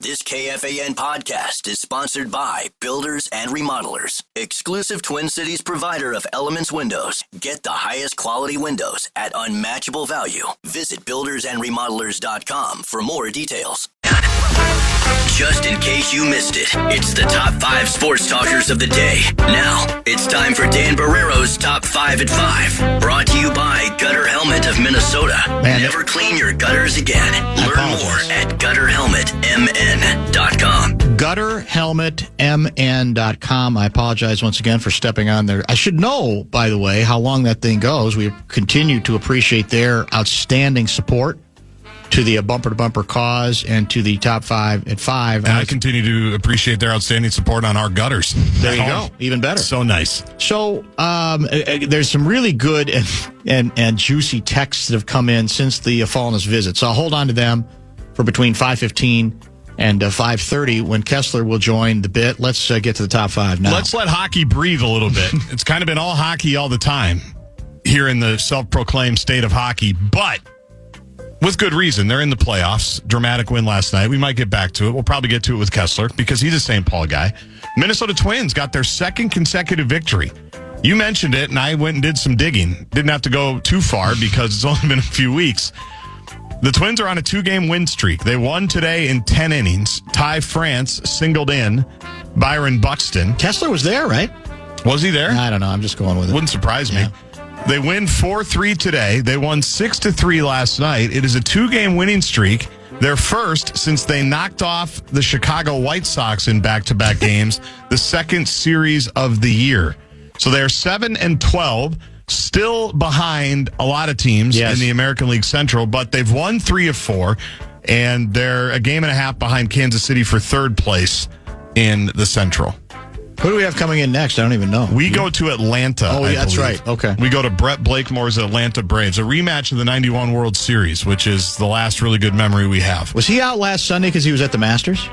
This KFAN podcast is sponsored by Builders and Remodelers, exclusive Twin Cities provider of Elements Windows. Get the highest quality windows at unmatchable value. Visit buildersandremodelers.com for more details. Just in case you missed it, it's the top 5 sports talkers of the day. Now, it's time for Dan Barrero's Top 5 at 5. Brought to you by Gutter Helmet of Minnesota. Never clean your gutters again. Learn more at gutterhelmetmn.com. Gutterhelmetmn.com. I apologize once again for stepping on there. I should know, by the way, how long that thing goes. We continue to appreciate their outstanding support to the bumper-to-bumper cause and to the top 5 at 5. And I continue to appreciate their outstanding support on our gutters. There you go. Even better. So nice. So there's some really good and juicy texts that have come in since the Fallness visit. So I'll hold on to them for between 5:15 and 5:30 when Kessler will join the bit. Let's get to the top 5 now. Let's let hockey breathe a little bit. It's kind of been all hockey all the time here in the self-proclaimed state of hockey, but with good reason. They're in the playoffs. Dramatic win last night. We might get back to it. We'll probably get to it with Kessler because he's a St. Paul guy. Minnesota Twins got their second consecutive victory. You mentioned it, and I went and did some digging. Didn't have to go too far because it's only been a few weeks. The Twins are on a 2-game win streak. They won today in 10 innings. Ty France singled in Byron Buxton. Kessler was there, right? Was he there? I don't know. I'm just going with it. Wouldn't surprise me. They win 4-3 today. They won 6-3 last night. It is a 2-game winning streak. Their first since they knocked off the Chicago White Sox in back-to-back games, the second series of the year. So they're 7-12, still behind a lot of teams in the American League Central, but they've won 3 of 4, and they're a game and a half behind Kansas City for third place in the Central. Who do we have coming in next? I don't even know. We go to Atlanta. Oh, yeah, that's right. Okay. We go to Brett Blakemore's Atlanta Braves, a rematch of the 91 World Series, which is the last really good memory we have. Was he out last Sunday because he was at the Masters?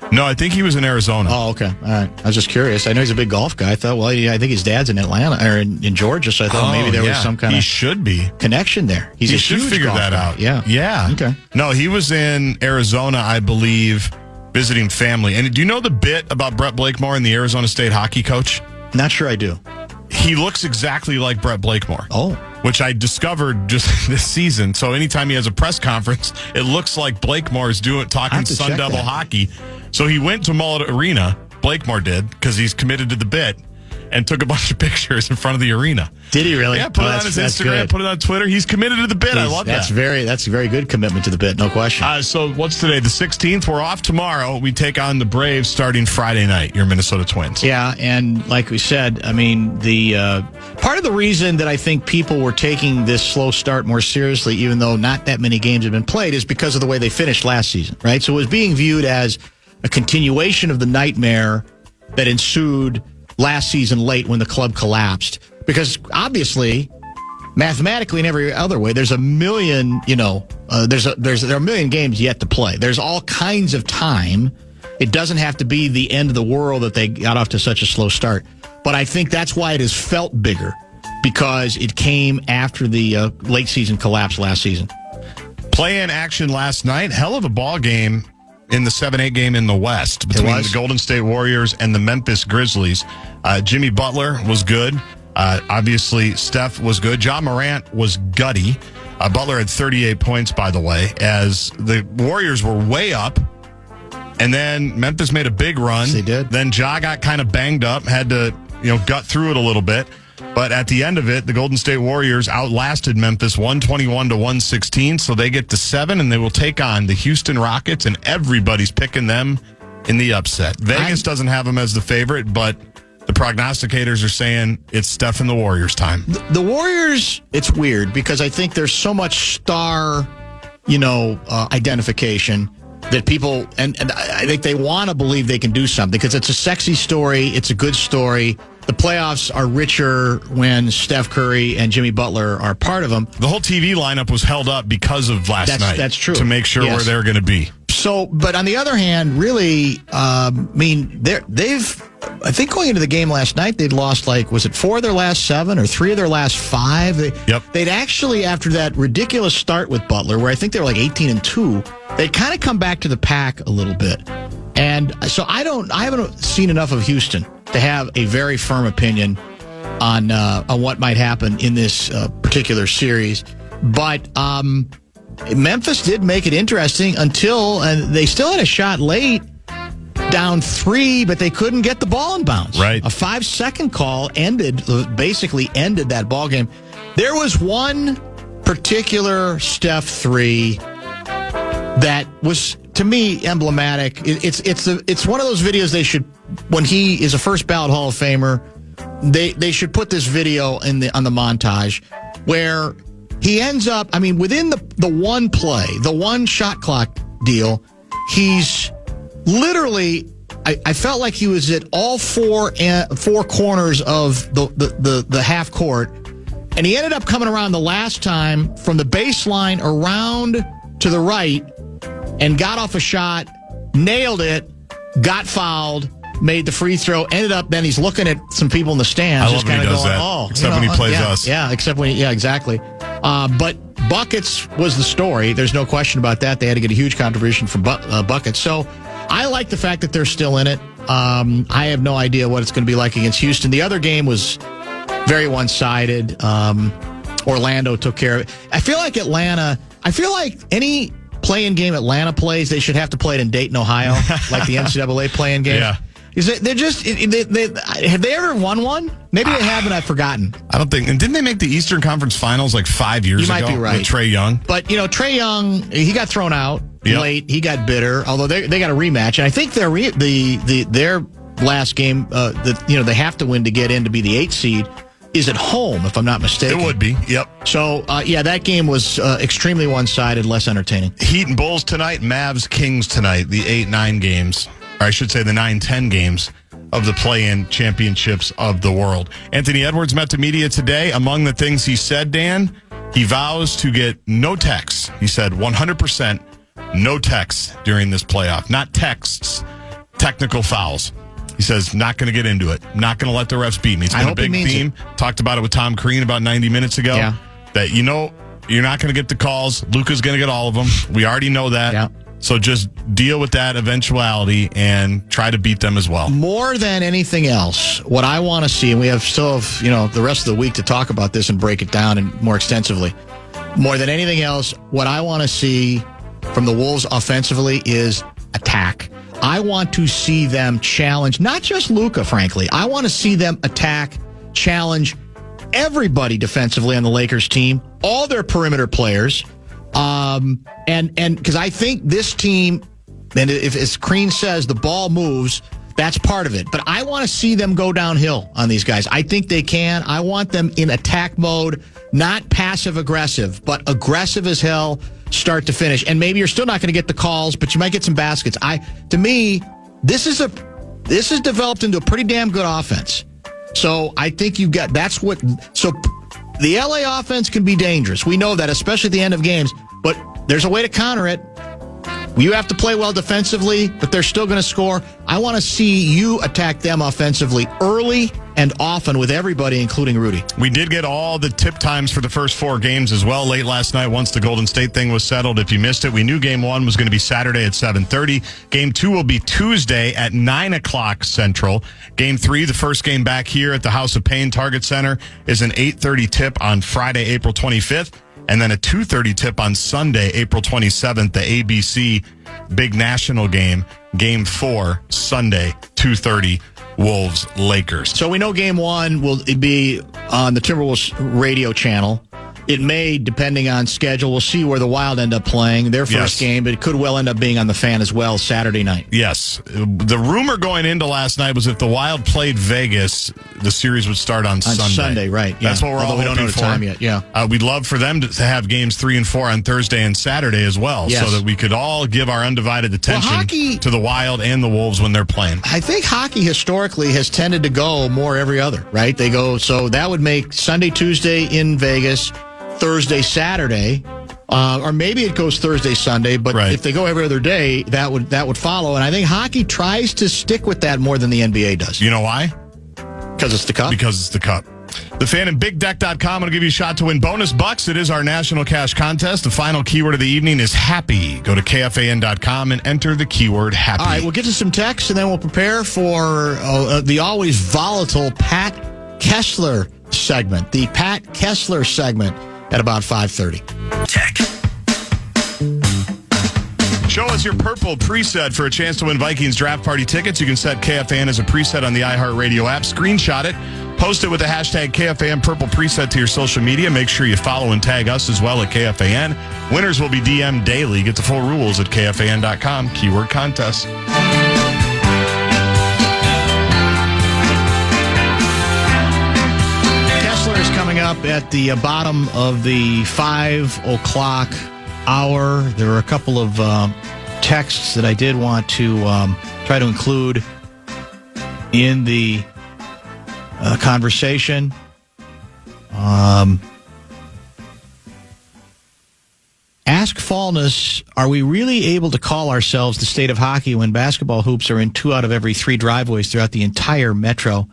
No, I think he was in Arizona. Oh, okay. All right. I was just curious. I know he's a big golf guy. I thought, well, I think his dad's in Atlanta or in Georgia, so I thought maybe there was some kind of should be connection there. He should figure that out. Yeah. Yeah. Okay. No, he was in Arizona, I believe, visiting family. And do you know the bit about Brett Blakemore and the Arizona State hockey coach? Not sure I do. He looks exactly like Brett Blakemore. Oh. Which I discovered just this season. So anytime he has a press conference, it looks like Blakemore is talking Sun Devil hockey. So he went to Mullet Arena, Blakemore did, because he's committed to the bit, and took a bunch of pictures in front of the arena. Did he really? Yeah, put it on his Instagram, put it on Twitter. He's committed to the bit. I love that. That's a very good commitment to the bit, no question. So what's today? The 16th. We're off tomorrow. We take on the Braves starting Friday night, your Minnesota Twins. Yeah, and like we said, I mean, the part of the reason that I think people were taking this slow start more seriously, even though not that many games have been played, is because of the way they finished last season, right? So it was being viewed as a continuation of the nightmare that ensued last season late when the club collapsed. Because obviously, mathematically and every other way, there's a million, there are a million games yet to play. There's all kinds of time. It doesn't have to be the end of the world that they got off to such a slow start. But I think that's why it has felt bigger, because it came after the late season collapse last season. Play-in action last night. Hell of a ball game in the 7-8 game in the West between the Golden State Warriors and the Memphis Grizzlies. Jimmy Butler was good. Obviously, Steph was good. Ja Morant was gutty. Butler had 38 points, by the way, as the Warriors were way up. And then Memphis made a big run. They did. Then Ja got kind of banged up, had to gut through it a little bit. But at the end of it, the Golden State Warriors outlasted Memphis 121-116, so they get to 7, and they will take on the Houston Rockets, and everybody's picking them in the upset. Vegas doesn't have them as the favorite, but the prognosticators are saying it's Steph and the Warriors' time. The Warriors, it's weird because I think there's so much star, identification that people, and I think they want to believe they can do something because it's a sexy story. It's a good story. The playoffs are richer when Steph Curry and Jimmy Butler are part of them. The whole TV lineup was held up because of last night. That's true. To make sure where they're going to be. But on the other hand, really, I think going into the game last night, they'd lost was it 4 of their last 7 or 3 of their last 5? They'd actually, after that ridiculous start with Butler, where I think they were 18-2, they'd kind of come back to the pack a little bit. And so I haven't seen enough of Houston to have a very firm opinion on what might happen in this particular series. But Memphis did make it interesting until they still had a shot late, down 3, but they couldn't get the ball in bounds. Right. A 5-second call basically ended that ball game. There was one particular Steph 3 that was, to me, emblematic. It's one of those videos they should, when he is a first ballot Hall of Famer, they should put this video on the montage where he ends up, within the one play, the one shot clock deal, he's literally, I felt like he was at all four corners of the half court, and he ended up coming around the last time from the baseline around to the right and got off a shot, nailed it, got fouled, made the free throw, ended up, then he's looking at some people in the stands. I love when he does that. Except when he plays us. Yeah, exactly. But buckets was the story. There's no question about that. They had to get a huge contribution from buckets. So I like the fact that they're still in it. I have no idea what it's going to be like against Houston. The other game was very one-sided. Orlando took care of it. I feel like any play-in game Atlanta plays, they should have to play it in Dayton, Ohio, like the NCAA play-in game. Yeah. They're just, have they ever won one? Maybe they haven't, I've forgotten. I don't think. And didn't they make the Eastern Conference Finals 5 years ago? You might be right. With Trae Young. But, Trae Young, he got thrown out late. He got bitter, although they got a rematch. And I think their last game they have to win to get in to be the 8th seed is at home, if I'm not mistaken. It would be, yep. So, that game was extremely one-sided, less entertaining. Heat and Bulls tonight, Mavs Kings tonight, the 8-9 games. Or I should say the 9-10 games of the play-in championships of the world. Anthony Edwards met the media today. Among the things he said, Dan, he vows to get no texts. He said 100% no texts during this playoff. Not texts, technical fouls. He says, not going to get into it. Not going to let the refs beat me. It's been a big theme. Talked about it with Tom Crean about 90 minutes ago. Yeah. That, you're not going to get the calls. Luka's going to get all of them. We already know that. Yeah. So just deal with that eventuality and try to beat them as well. More than anything else, what I want to see, and we still have the rest of the week to talk about this and break it down and more extensively. More than anything else, what I want to see from the Wolves offensively is attack. I want to see them challenge, not just Luka, frankly. I want to see them attack, challenge everybody defensively on the Lakers team, all their perimeter players. And because I think this team, and if, as Crean says, the ball moves, that's part of it. But I want to see them go downhill on these guys. I think they can. I want them in attack mode, not passive-aggressive, but aggressive as hell, start to finish. And maybe you're still not going to get the calls, but you might get some baskets. To me, this is developed into a pretty damn good offense. So I think so the LA offense can be dangerous. We know that, especially at the end of games. But there's a way to counter it. You have to play well defensively, but they're still going to score. I want to see you attack them offensively early and often with everybody, including Rudy. We did get all the tip times for the first 4 games as well late last night once the Golden State thing was settled. If you missed it, we knew Game 1 was going to be Saturday at 7:30. Game 2 will be Tuesday at 9 o'clock Central. Game 3, the first game back here at the House of Pain Target Center, is an 8:30 tip on Friday, April 25th. And then a 2:30 tip on Sunday, April 27th, the ABC Big National Game, Game 4, Sunday, 2:30, Wolves-Lakers. So we know Game 1 will be on the Timberwolves radio channel. It may, depending on schedule, we'll see where the Wild end up playing their first game, but it could well end up being on the Fan as well Saturday night. Yes. The rumor going into last night was if the Wild played Vegas, the series would start on Sunday. Sunday, right. Yeah. That's what we're all we don't know the time yet. Yeah. We'd love for them to have games 3 and 4 on Thursday and Saturday as well, so that we could all give our undivided attention to the Wild and the Wolves when they're playing. I think hockey historically has tended to go more every other, right? They go, so that would make Sunday, Tuesday in Vegas, Thursday, Saturday Or maybe it goes Thursday, Sunday, but if they go every other day, that would follow. And I think hockey tries to stick with that more than the NBA does. You know why? Because it's the Cup? Because it's the Cup. The Fan and BigDeck.com will give you a shot to win bonus bucks. It is our national cash contest. The final keyword of the evening is happy. Go to KFAN.com and enter the keyword happy. All right, we'll get to some texts, and then we'll prepare for the always volatile Pat Kessler segment. The Pat Kessler segment at about 5:30. Tech. Show us your purple preset for a chance to win Vikings draft party tickets. You can set KFAN as a preset on the iHeartRadio app. Screenshot it. Post it with the hashtag KFAN purple preset to your social media. Make sure you follow and tag us as well at KFAN. Winners will be DM'd daily. Get the full rules at KFAN.com. Keyword contest. Kessler is coming up at the bottom of the 5 o'clock hour. There are a couple of texts that I did want to try to include in the conversation. Ask Fallness, are we really able to call ourselves the state of hockey when basketball hoops are in 2 out of every 3 driveways throughout the entire metro,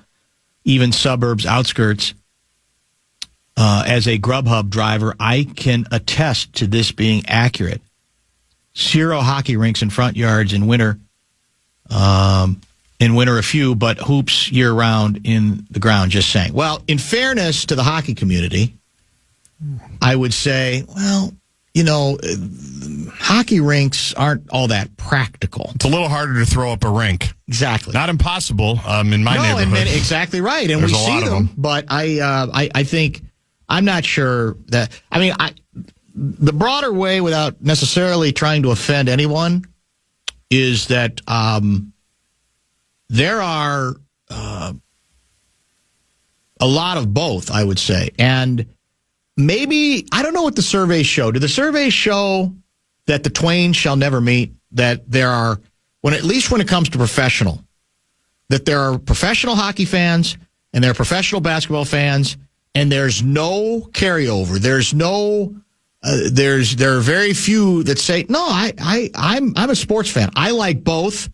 even suburbs, outskirts? As a Grubhub driver, I can attest to this being accurate. 0 hockey rinks in front yards in winter. In winter, a few, but hoops year-round in the ground, just saying. Well, in fairness to the hockey community, I would say, well, hockey rinks aren't all that practical. It's a little harder to throw up a rink. Exactly. Not impossible in my neighborhood. Exactly right. And There's we a see lot of them. But I think, I'm not sure that, the broader way, without necessarily trying to offend anyone, is that there are a lot of both, I would say. And maybe, I don't know what the surveys show. Do the surveys show that the twain shall never meet? That there are, at least when it comes to professional, that there are professional hockey fans and there are professional basketball fans, and there's no carryover. There's no, there are very few that say, no, I'm a sports fan. I like both.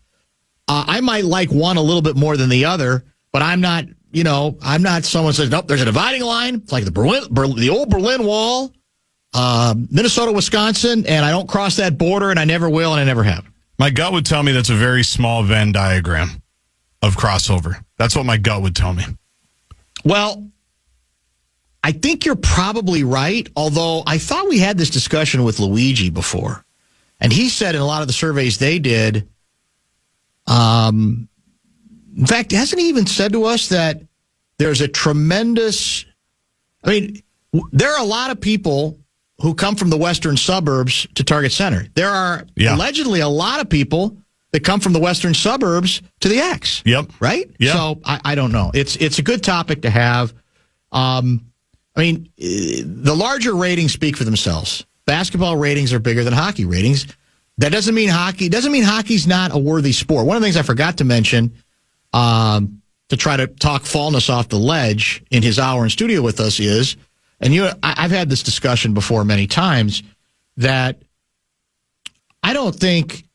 I might like one a little bit more than the other, but I'm not, I'm not someone who says, nope, there's a dividing line. It's like the old Berlin Wall, Minnesota, Wisconsin, and I don't cross that border, and I never will, and I never have. My gut would tell me that's a very small Venn diagram of crossover. That's what my gut would tell me. Well, I think you're probably right, although I thought we had this discussion with Luigi before, and he said in a lot of the surveys they did, in fact, hasn't he even said to us that there's a tremendous, there are a lot of people who come from the western suburbs to Target Center. There are allegedly a lot of people that come from the western suburbs to the X. Yep. Right? Yep. So I don't know. It's a good topic to have. The larger ratings speak for themselves. Basketball ratings are bigger than hockey ratings. That doesn't mean hockey's not a worthy sport. One of the things I forgot to mention, to try to talk Fallness off the ledge in his hour in studio with us is, and I've had this discussion before many times, that I don't think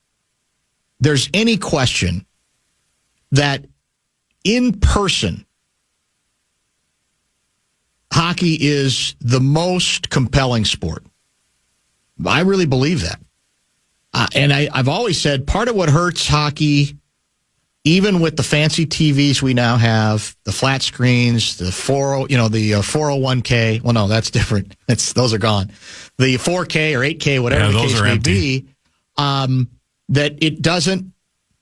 there's any question that in person, hockey is the most compelling sport. I really believe that. And I've always said part of what hurts hockey, even with the fancy TVs we now have, the flat screens, the 401k. Well, no, that's different. Those are gone. The 4K or 8K, whatever the case may be, that it doesn't.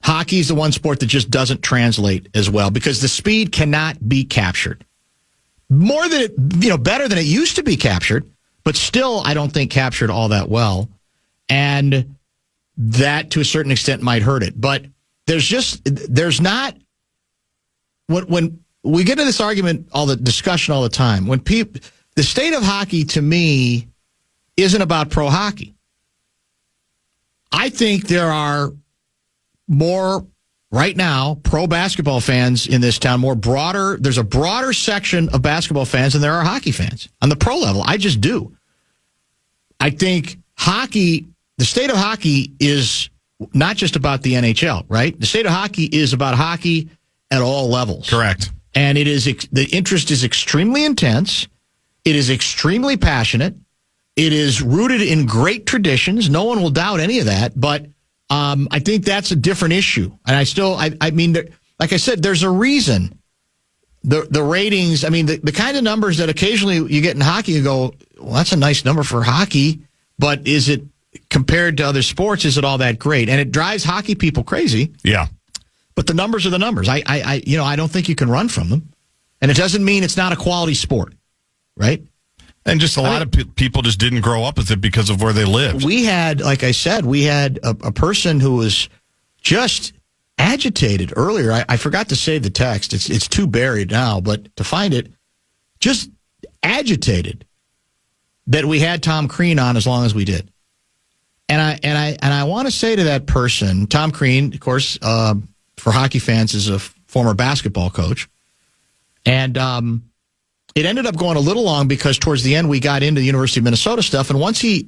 Hockey is the one sport that just doesn't translate as well because the speed cannot be captured. More than better than it used to be captured, but still, I don't think captured all that well. And that, to a certain extent, might hurt it. But there's not, when we get into this argument, the discussion all the time, the state of hockey, to me, isn't about pro hockey. I think there are more, right now, pro basketball fans in this town, there's a broader section of basketball fans than there are hockey fans on the pro level. I just do. I think hockey, the state of hockey is not just about the NHL, right? The state of hockey is about hockey at all levels. Correct. And the interest is extremely intense. It is extremely passionate. It is rooted in great traditions. No one will doubt any of that. But I think that's a different issue. And I mean, like I said, there's a reason. The ratings, I mean, the kind of numbers that occasionally you get in hockey, you go, well, that's a nice number for hockey, but is it, compared to other sports, is it all that great? And it drives hockey people crazy. Yeah. But the numbers are the numbers. I don't think you can run from them. And it doesn't mean it's not a quality sport, right? And just a lot of people just didn't grow up with it because of where they lived. We had, like I said, a person who was just agitated earlier. I forgot to save the text. It's too buried now, but to find it, just agitated that we had Tom Crean on as long as we did. And I want to say to that person, Tom Crean, of course, for hockey fans, is a former basketball coach. And it ended up going a little long because towards the end we got into the University of Minnesota stuff. And once he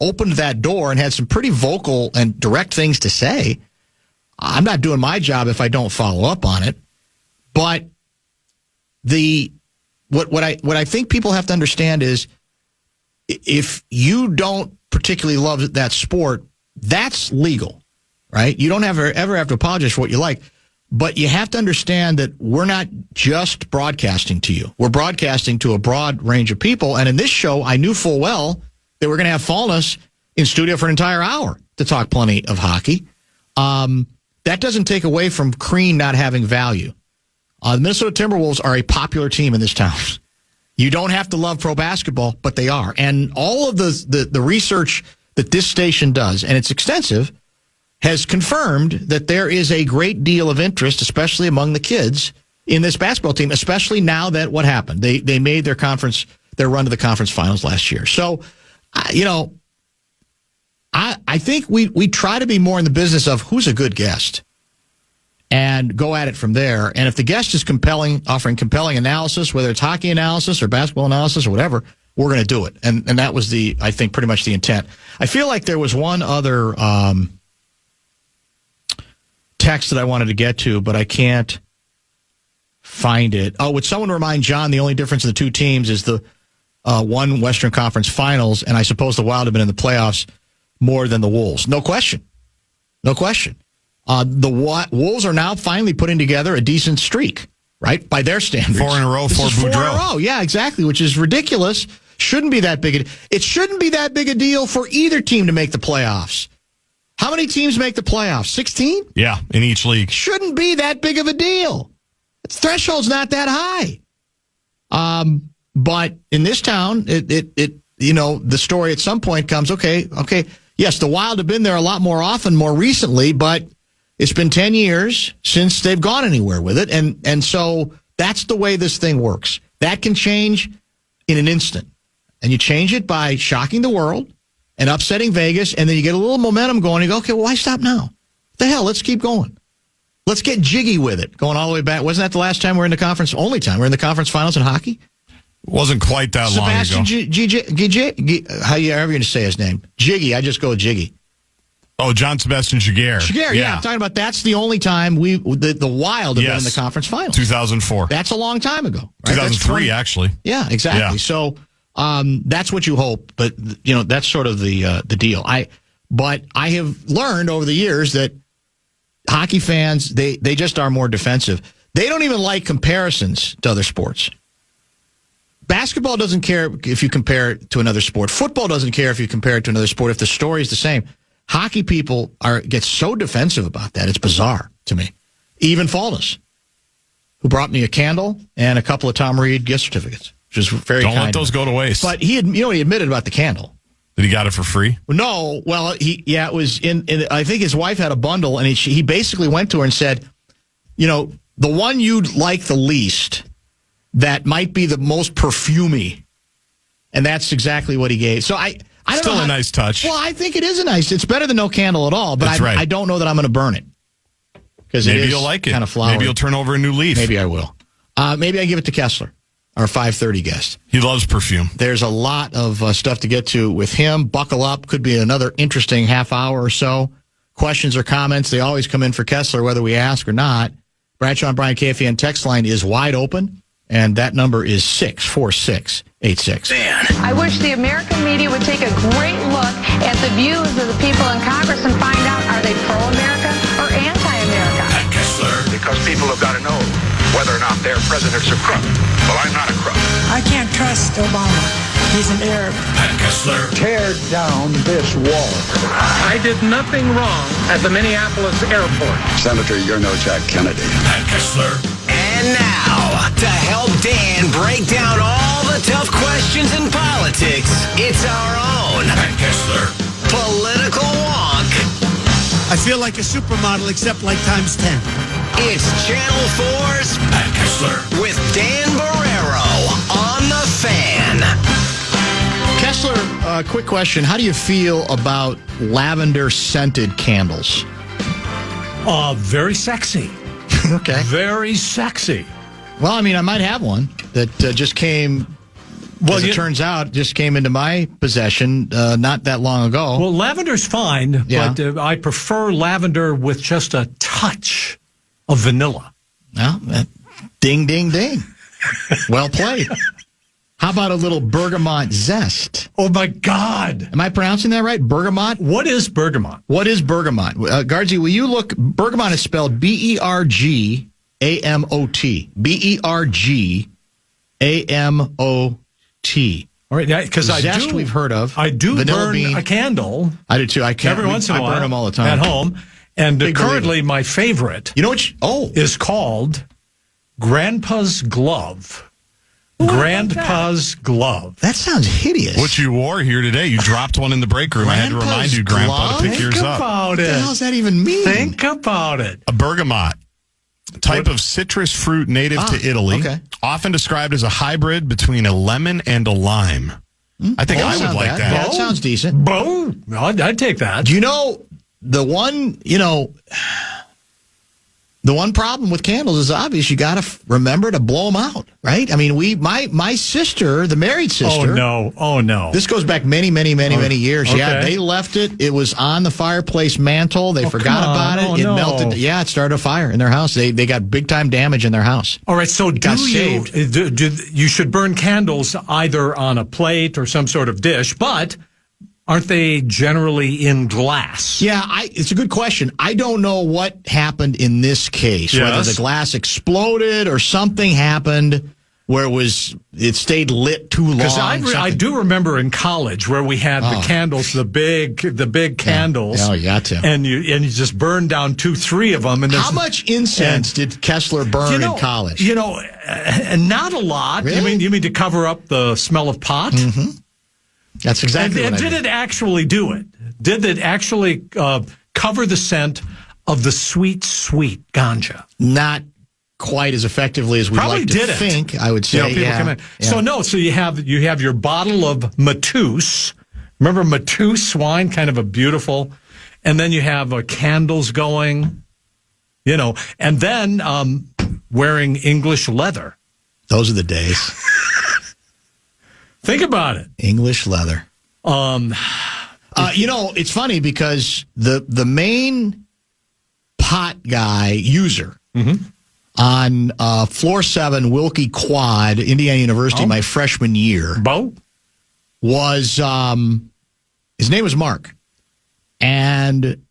opened that door and had some pretty vocal and direct things to say, I'm not doing my job if I don't follow up on it. But what I think people have to understand is if you don't particularly love that sport, that's legal, right? You don't ever have to apologize for what you like. But you have to understand that we're not just broadcasting to you. We're broadcasting to a broad range of people. And in this show, I knew full well that we're going to have Fallness in studio for an entire hour to talk plenty of hockey. That doesn't take away from Crean not having value. The Minnesota Timberwolves are a popular team in this town. You don't have to love pro basketball, but they are. And all of the research that this station does, and it's extensive, has confirmed that there is a great deal of interest, especially among the kids, in this basketball team, especially now that what happened. They made their run to the conference finals last year. So, I think we try to be more in the business of who's a good guest and go at it from there. And if the guest is offering compelling analysis, whether it's hockey analysis or basketball analysis or whatever, we're going to do it. And that was I think pretty much the intent. I feel like there was one other text that I wanted to get to, but I can't find it. Oh, would someone remind John the only difference in the two teams is the one Western Conference Finals, and I suppose the Wild have been in the playoffs more than the Wolves. No question. No question. The Wolves are now finally putting together a decent streak, right? By their standards. 4 in a row for Boudreaux. 4 in a row, yeah, exactly, which is ridiculous. Shouldn't be that big. It shouldn't be that big a deal for either team to make the playoffs. How many teams make the playoffs? 16? Yeah, in each league. Shouldn't be that big of a deal. The threshold's not that high. But in this town, the story at some point comes, okay, yes, the Wild have been there a lot more often more recently, but it's been 10 years since they've gone anywhere with it. And so that's the way this thing works. That can change in an instant. And you change it by shocking the world and upsetting Vegas, and then you get a little momentum going. You go, okay, well, why stop now? The hell, let's keep going. Let's get jiggy with it, going all the way back. Wasn't that the last time we were in the conference? Only time we were in the conference finals in hockey? Wasn't quite that long ago. Sebastian however you're going to say his name. Jiggy, I just go with Jiggy. Oh, John Sebastian Giguère. Giguère, yeah. I'm talking about that's the only time the Wild have been in the conference finals. 2004. That's a long time ago. Right? 2003, actually. Yeah, exactly. Yeah. So that's what you hope, but that's sort of the deal. But I have learned over the years that hockey fans they just are more defensive. They don't even like comparisons to other sports. Basketball doesn't care if you compare it to another sport. Football doesn't care if you compare it to another sport if the story is the same. Hockey people get so defensive about that. It's bizarre to me. Even Fallness, who brought me a candle and a couple of Tom Reed gift certificates, which is very kind. Don't let those go to waste. But he admitted about the candle. That he got it for free? No. Well, it was in I think his wife had a bundle, and he basically went to her and said, the one you'd like the least, that might be the most perfumey. And that's exactly what he gave. So I don't Still know. A nice touch. Well, I think it is it's better than no candle at all, but I don't know that I'm going to burn it. Because maybe you'll like it. Kind of flowery. Maybe you'll turn over a new leaf. Maybe I will. Maybe I give it to Kessler. our 5:30 guest. He loves perfume. There's a lot of stuff to get to with him. Buckle up. Could be another interesting half hour or so. Questions or comments, they always come in for Kessler, whether we ask or not. Bradshaw and Brian KFAN text line is wide open, and that number is 64686. I wish the American media would take a great look at the views of the people in Congress and find out, are they pro-America or anti-America? Pat Kessler. Because people have got to know whether or not their president's a crook. Well, I'm not a crook. I can't trust Obama. He's an Arab. Pat Kessler. Tear down this wall. I did nothing wrong at the Minneapolis airport. Senator, you're no Jack Kennedy. Pat Kessler. And now, to help Dan break down all the tough questions in politics, it's our own Pat Kessler. Political Wonk. I feel like a supermodel, except like times 10. It's Channel 4's Pat Kessler. with Dan Barrero on the Fan. Kessler, quick question. How do you feel about lavender-scented candles? Very sexy. Okay. Very sexy. Well, I mean, I might have one that just came, as it turns out, just came into my possession not that long ago. Well, lavender's fine, Yeah. but I prefer lavender with just a touch of vanilla. Well, ding, ding, ding. Well played. How about a little bergamot zest? Oh, my God. Am I pronouncing that right? Bergamot? What is bergamot? What is bergamot? Gaardsy, will you look? Bergamot is spelled Bergamot. Bergamot. All right, because Zest we've heard of. I do Vanilla burn bean. a candle. I do too. I can't. Every once in a while. I burn them all the time. At home. And Big currently my favorite You know what? is called Grandpa's Glove. Grandpa's Glove. That sounds hideous. What you wore here today, you dropped one in the break room. I had to remind you, Grandpa, to pick yours Think up. about What the hell it. does that even mean? Think about it. A bergamot, type of citrus fruit native to Italy, okay. often described as a hybrid between a lemon and a lime. I think I would Not like bad. that. Yeah, that sounds decent. Boom. I'd take that. Do you know the one? The one problem with candles is obvious. You got to remember to blow them out, right? I mean, my sister, the married sister. Oh no. This goes back many years. Okay. Yeah, they left it. It was on the fireplace mantle. They forgot come about on. it. Oh, It no. melted. Yeah, it started a fire in their house. They got big time damage in their house. All right, so got saved. you should burn candles either on a plate or some sort of dish, but aren't they generally in glass? Yeah, it's a good question. I don't know what happened in this case, whether Yes. the glass exploded or something happened where it stayed lit too long. Because I do remember in college where we had the candles, the big candles. Oh, you got to. And you just burned down 2-3 of them. And How much incense did Kessler burn in college? Not a lot. Really? You mean to cover up the smell of pot? Mm-hmm. That's exactly And what I did did. it actually do it? Did it actually cover the scent of the sweet ganja? Not quite as effectively as we'd Probably like to didn't. think, I would say. People come in. So you have your bottle of Mateus. Remember Mateus wine, kind of a beautiful, and then you have candles going, and then wearing English leather. Those are the days. Think about it. English leather. It's funny because the main pot guy user on floor 7 Wilkie Quad, Indiana University, my freshman year, Bo? was his name was Mark. And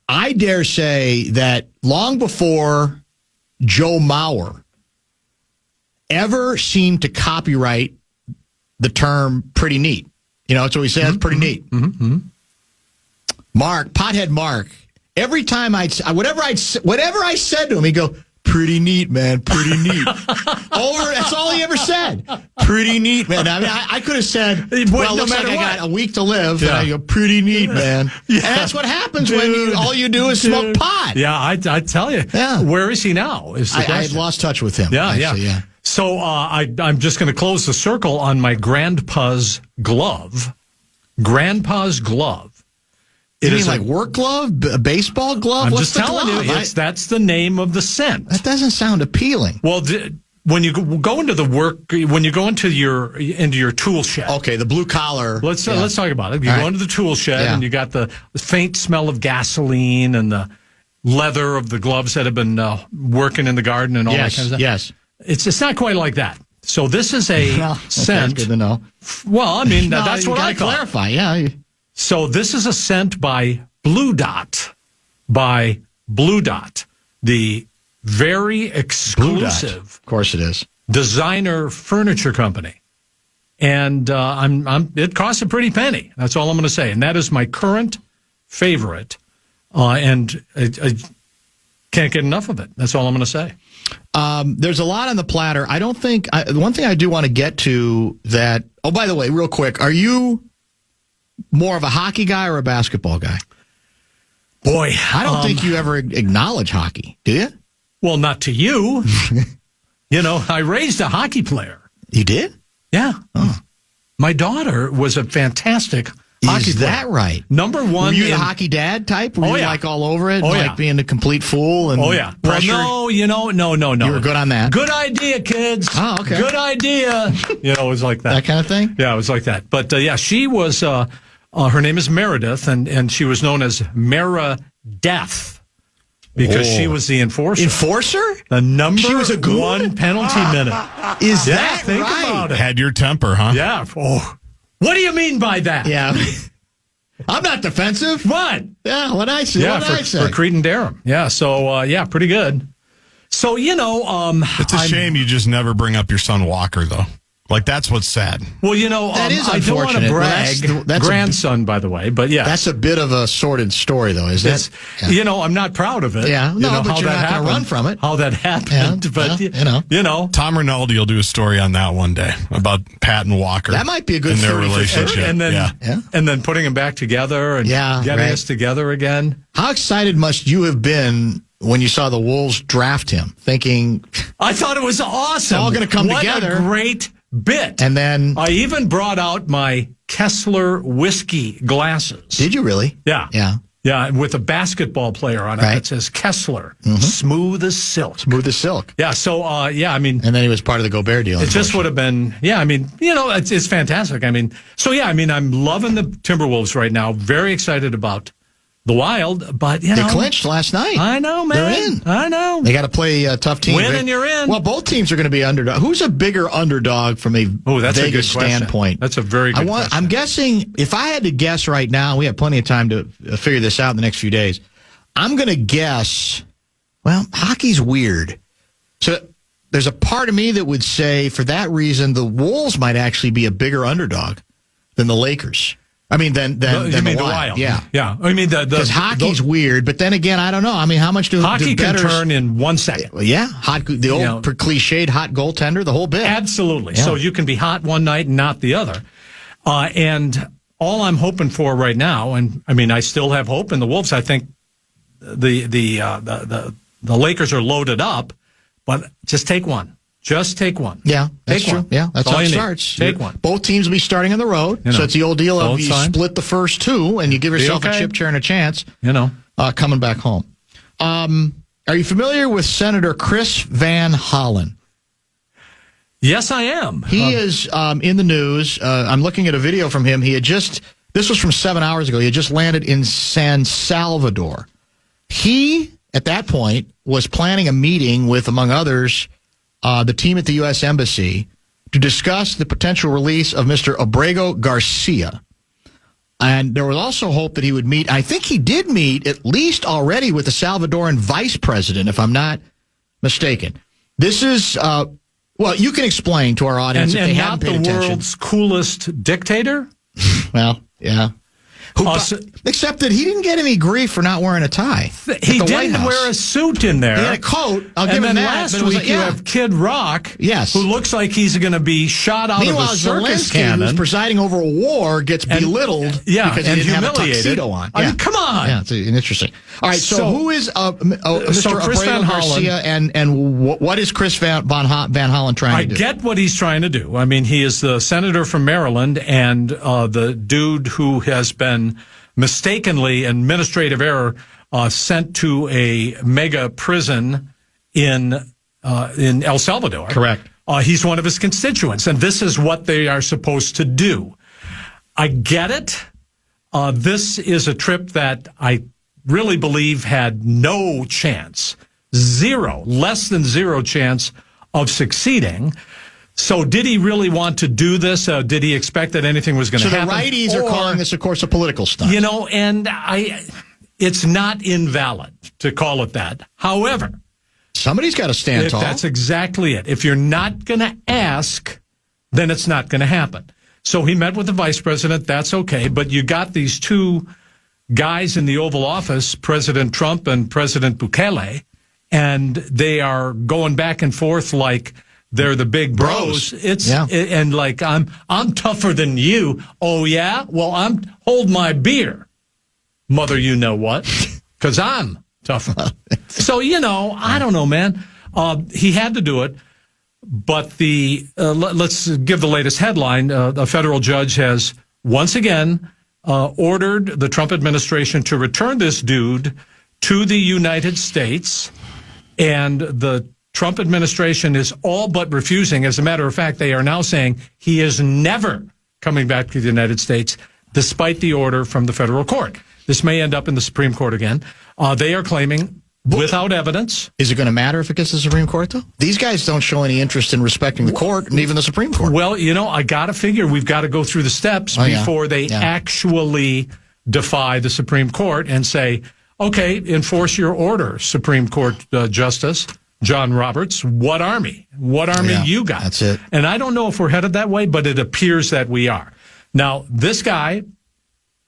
I dare say that long before Joe Mauer ever seemed to copyright the term pretty neat. That's what he says, pretty neat. Mm-hmm. Mark, pothead Mark, every time whatever I said to him, he'd go, pretty neat, man, pretty neat. That's all he ever said. Pretty neat, man. I mean, I could have said, well, looks like I got a week to live, and I go, pretty neat, man. Yeah. And that's what happens when all you do is smoke pot. Yeah, I tell you. Yeah. Where is he now? Is the I question. lost touch with him. Yeah, actually, yeah. So I'm just going to close the circle on my grandpa's glove. Grandpa's glove. You mean like work glove, a baseball glove? I'm What's just telling glove? you, that's the name of the scent. That doesn't sound appealing. Well, when you go into the work, when you go into your tool shed. Okay, the blue collar. Let's talk about it. You go into the tool shed and you got the faint smell of gasoline and the leather of the gloves that have been working in the garden and all that kind of stuff. Yes. It's not quite like that. So this is a scent. That's good to know. Well, I mean, that's what I thought. Clarify, yeah. So this is a scent by Blue Dot. The very exclusive, of course it is, designer furniture company. And it costs a pretty penny. That's all I'm going to say. And that is my current favorite. And I can't get enough of it. That's all I'm going to say. There's a lot on the platter. I don't think one thing I do want to get to that. Oh, by the way, real quick, are you more of a hockey guy or a basketball guy? Boy, I don't think you ever acknowledge hockey, do you? Well, not to you. I raised a hockey player. You did? Yeah. Oh. My daughter was a fantastic hockey player. Is that right? Number one. Were you the hockey dad type? Were you like all over it? Like being a complete fool? And pressure? Well, no. You were good on that? Good idea, kids. Oh, okay. Good idea. It was like that. That kind of thing? Yeah, it was like that. But, she was, her name is Meredith, and she was known as Meredith. Because she was the enforcer. Enforcer? The number she was a goon? one penalty minute. Is that think right? about it. Had your temper, huh? Yeah. Oh. What do you mean by that? Yeah. I'm not defensive. What? Yeah, what I say. Yeah, for Cretin Durham. Yeah, so, pretty good. So, it's a shame you just never bring up your son Walker, though. Like, that's what's sad. Well, that is I don't want to brag. That's grandson, by the way, but yeah. That's a bit of a sordid story, though, isn't it? Yeah. I'm not proud of it. Yeah, no, but you're not going to run from it. How that happened, but, Tom Rinaldi will do a story on that one day about Pat and Walker. That might be a good their relationship. And then putting them back together and getting us together again. How excited must you have been when you saw the Wolves draft him, thinking... I thought it was awesome. It's all going to come together. What a great bit. And then... I even brought out my Kessler whiskey glasses. Did you really? Yeah. Yeah. Yeah, with a basketball player on it that says Kessler. Mm-hmm. Smooth as silk. Smooth as silk. Yeah, so, I mean... And then he was part of the Gobert deal. It just would have been... Yeah, I mean, it's fantastic. I mean, I'm loving the Timberwolves right now. Very excited about the Wild, but, They clinched last night. I know, man. They're in. I know. They got to play a tough team. Win and you're in. Well, both teams are going to be underdog. Who's a bigger underdog from a Vegas standpoint? That's a very good question. I'm guessing, if I had to guess right now, we have plenty of time to figure this out in the next few days. I'm going to guess, hockey's weird. So there's a part of me that would say, for that reason, the Wolves might actually be a bigger underdog than the Lakers. I mean, than the Wild. Yeah. Yeah. I mean, because hockey's weird, but then again, I don't know. I mean, how much do hockey bettors, can turn in 1 second? Yeah. The old cliched hot goaltender, the whole bit. Absolutely. Yeah. So you can be hot one night and not the other. And all I'm hoping for right now, and I mean, I still have hope in the Wolves. I think the Lakers are loaded up, but just take one. Just take one. Yeah, that's true. Yeah, that's how it starts. Take one. Both teams will be starting on the road, so it's the old deal of you split the first two and you give yourself a chip chair and a chance. Coming back home. Are you familiar with Senator Chris Van Hollen? Yes, I am. He is in the news. I'm looking at a video from him. This was from 7 hours ago. He had just landed in San Salvador. He, at that point, was planning a meeting with, among others, the team at the U.S. Embassy to discuss the potential release of Mr. Abrego Garcia. And there was also hope that he would meet, I think he did meet at least already with the Salvadoran vice president, if I'm not mistaken. This is, you can explain to our audience if they haven't paid attention. And not the world's coolest dictator? Well, yeah. Except that he didn't get any grief for not wearing a tie. He didn't wear a suit in there. He had a coat. I'll give him that. Last week you have Kid Rock, who looks like he's going to be shot out of a circus cannon. Who's presiding over a war, gets belittled because he didn't have a tuxedo on. I mean, come on. Yeah, it's interesting. All right, so who is Mr. Abrego Garcia, and what is Chris Van Hollen trying to do? I get what he's trying to do. I mean, he is the senator from Maryland and the dude who has been mistakenly, administrative error, sent to a mega prison in in El Salvador. Correct. He's one of his constituents, and this is what they are supposed to do. I get it. This is a trip that I really believe had no chance, less than zero chance of succeeding. So did he really want to do this? Did he expect that anything was going to happen? So the righties are calling this, of course, a political stunt. And it's not invalid to call it that. However, somebody's got to stand tall. That's exactly it. If you're not going to ask, then it's not going to happen. So he met with the vice president. That's okay. But you got these two guys in the Oval Office, President Trump and President Bukele, and they are going back and forth like they're the big bros. And like I'm tougher than you. Oh yeah? Well, hold my beer, mother. You know what? Because I'm tougher. So I don't know, man. He had to do it. But let's give the latest headline. A federal judge has once again ordered the Trump administration to return this dude to the United States, and the Trump administration is all but refusing. As a matter of fact, they are now saying he is never coming back to the United States, despite the order from the federal court. This may end up in the Supreme Court again. They are claiming, without evidence. Is it going to matter if it gets to the Supreme Court, though? These guys don't show any interest in respecting the court and even the Supreme Court. Well, I got to figure we've got to go through the steps before they actually defy the Supreme Court and say, okay, enforce your order, Supreme Court Justice John Roberts. What army? What army you got? That's it. And I don't know if we're headed that way, but it appears that we are. Now, this guy,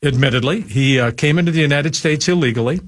admittedly, he came into the United States illegally.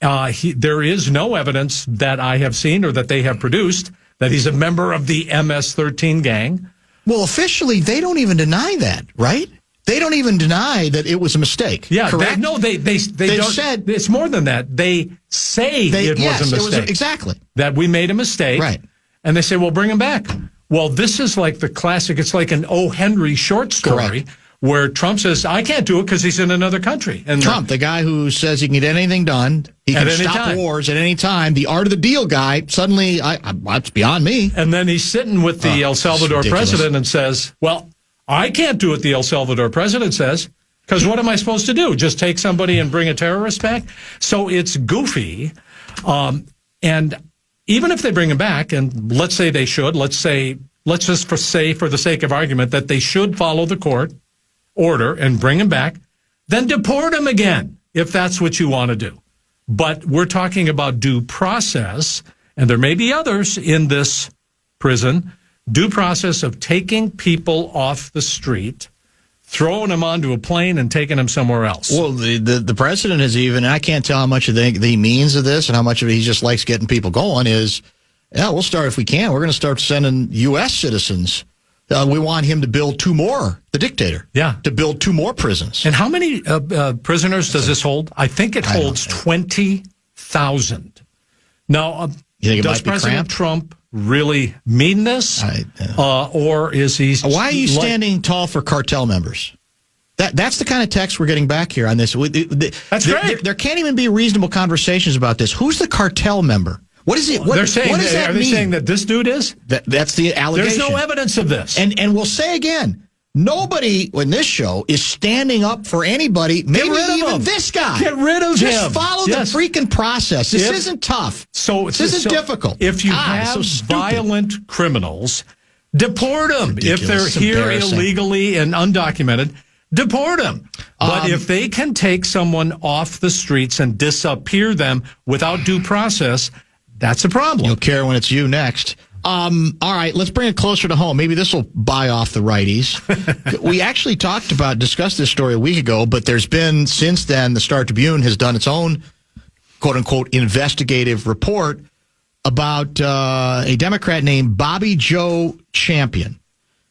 There is no evidence that I have seen or that they have produced that he's a member of the MS-13 gang. Well, officially, they don't even deny that, right? They don't even deny that it was a mistake. Yeah, correct? They don't, said it's more than that. They say it was a mistake. Exactly. That we made a mistake. Right. And they say, well, bring him back. Well, this is like the classic. It's like an O. Henry short story. Correct. Where Trump says, I can't do it because he's in another country. And Trump, the guy who says he can get anything done, he can stop wars at any time, the art of the deal guy, suddenly, it's beyond me. And then he's sitting with the El Salvador president and says, well, I can't do what the El Salvador president says, because what am I supposed to do? Just take somebody and bring a terrorist back? So it's goofy. And even if they bring him back, and let's say they should, let's just say for the sake of argument that they should follow the court order and bring him back, then deport him again, if that's what you want to do. But we're talking about due process, and there may be others in this prison, due process of taking people off the street, throwing them onto a plane and taking them somewhere else. Well, the president has even, and I can't tell how much of the means of this and how much of it he just likes getting people going is, we'll start if we can. We're going to start sending U.S. citizens. We want him to build 2 more, the dictator. Yeah. To build 2 more prisons. And how many prisoners does this hold? I think it holds 20,000. Now, does President Trump really mean this? Or is he... Why are you standing tall for cartel members? That's the kind of text we're getting back here on this. That's great. There can't even be reasonable conversations about this. Who's the cartel member? What is it? What does that mean? Are they saying that this dude is? That's the allegation. There's no evidence of this. And we'll say again, nobody in this show is standing up for anybody, maybe even this guy. Get rid of him. Just follow the freaking process. This isn't tough. This isn't difficult. If you have violent criminals, deport them. Ridiculous. If they're here illegally and undocumented, deport them. But if they can take someone off the streets and disappear them without due process, that's a problem. You'll care when it's you next. All right, let's bring it closer to home. Maybe this will buy off the righties. We actually discussed this story a week ago, but there's been, since then, the Star Tribune has done its own, quote-unquote, investigative report about a Democrat named Bobby Joe Champion.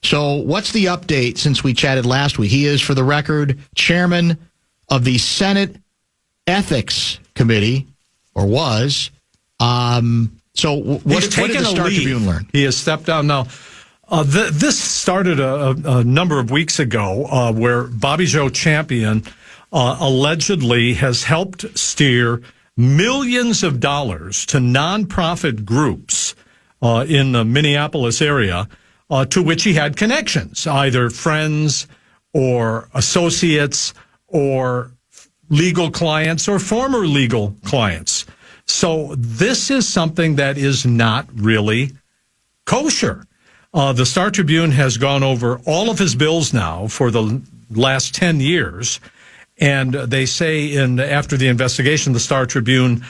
So what's the update since we chatted last week? He is, for the record, chairman of the Senate Ethics Committee, or was. So what did the Star Tribune learn? He has stepped down now. This started a number of weeks ago where Bobby Joe Champion allegedly has helped steer millions of dollars to nonprofit groups in the Minneapolis area to which he had connections, either friends or associates or legal clients or former legal clients. So this is something that is not really kosher. The Star Tribune has gone over all of his bills now for the last 10 years. And they say after the investigation, the Star Tribune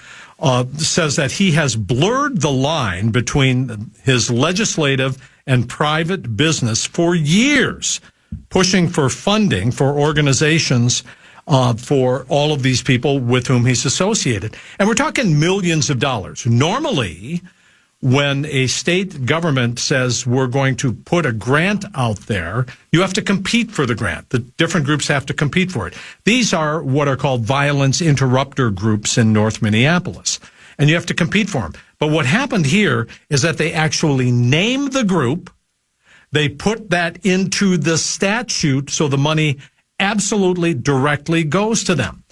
says that he has blurred the line between his legislative and private business for years, pushing for funding for organizations for all of these people with whom he's associated. And we're talking millions of dollars. Normally, when a state government says we're going to put a grant out there, you have to compete for the grant. The different groups have to compete for it. These are what are called violence interrupter groups in North Minneapolis, and you have to compete for them. But what happened here is that they actually name the group. They put that into the statute, so the money absolutely directly goes to them.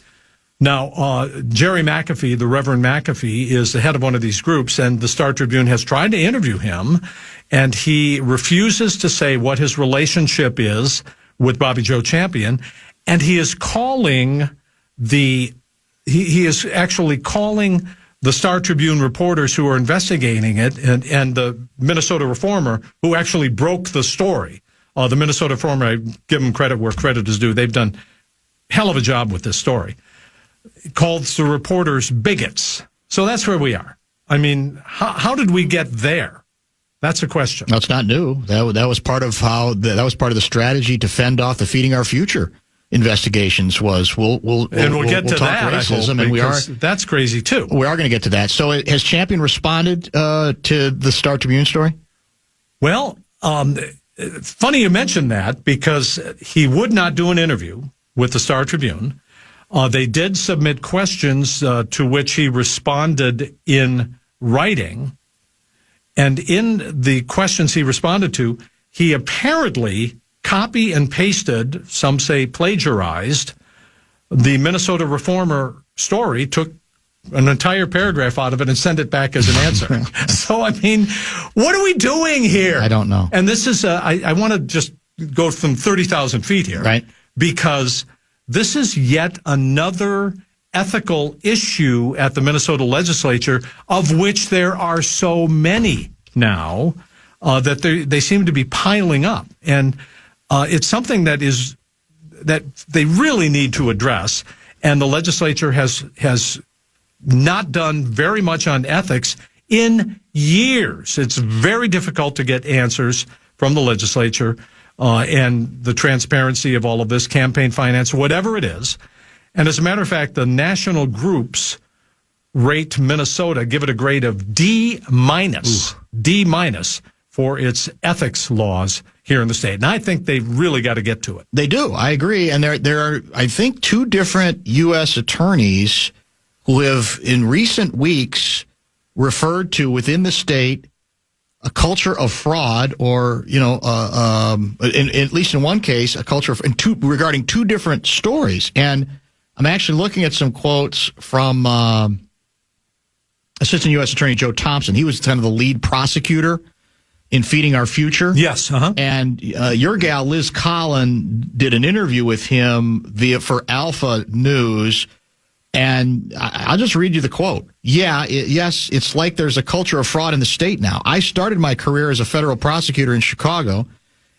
Now, Jerry McAfee, the Reverend McAfee, is the head of one of these groups, and the Star Tribune has tried to interview him, and he refuses to say what his relationship is with Bobby Joe Champion, and he is calling he is actually calling the Star Tribune reporters who are investigating it and the Minnesota Reformer who actually broke the story. The Minnesota Reformer, I give them credit where credit is due. They've done a hell of a job with this story. Calls the reporters bigots. So that's where we are. I mean, how did we get there? That's a question. No, it's not new. That was part of the strategy to fend off the Feeding Our Future investigations. Was we'll get to talk that, racism, and that's crazy too. We are going to get to that. So has Champion responded to the Star Tribune story? Well, funny you mentioned that, because he would not do an interview with the Star Tribune. They did submit questions to which he responded in writing. And in the questions he responded to, he apparently copy and pasted, some say plagiarized, the Minnesota Reformer story, took an entire paragraph out of it and sent it back as an answer. So, I mean, what are we doing here? I don't know. And this is, I want to just go from 30,000 feet here. Right. Because this is yet another ethical issue at the Minnesota legislature, of which there are so many now that they seem to be piling up. And it's something that they really need to address. And the legislature has not done very much on ethics in years. It's very difficult to get answers from the legislature. And the transparency of all of this, campaign finance, whatever it is. And as a matter of fact, the national groups rate Minnesota, give it a grade of D- for its ethics laws here in the state. And I think they've really got to get to it. They do. I agree. And there are, I think, two different U.S. attorneys who have, in recent weeks, referred to within the state a culture of fraud, or, at least in one case, a culture of, regarding two different stories. And I'm actually looking at some quotes from Assistant U.S. Attorney Joe Thompson. He was kind of the lead prosecutor in Feeding Our Future. Yes. And your gal, Liz Collin, did an interview with him for Alpha News. And I'll just read you the quote. Yes, it's like there's a culture of fraud in the state now. I started my career as a federal prosecutor in Chicago.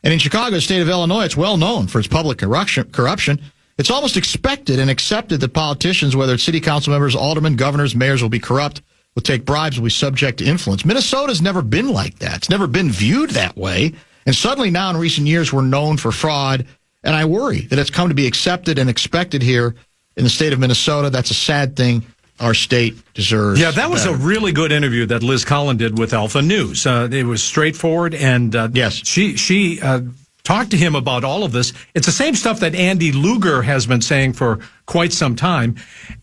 And in Chicago, the state of Illinois, it's well known for its public corruption. It's almost expected and accepted that politicians, whether it's city council members, aldermen, governors, mayors, will be corrupt, will take bribes, will be subject to influence. Minnesota's never been like that. It's never been viewed that way. And suddenly now in recent years, we're known for fraud. And I worry that it's come to be accepted and expected here in the state of Minnesota. That's a sad thing. Our state deserves. Yeah, that was a really good interview that Liz Collin did with Alpha News. It was straightforward, and yes, she talked to him about all of this. It's the same stuff that Andy Luger has been saying for quite some time.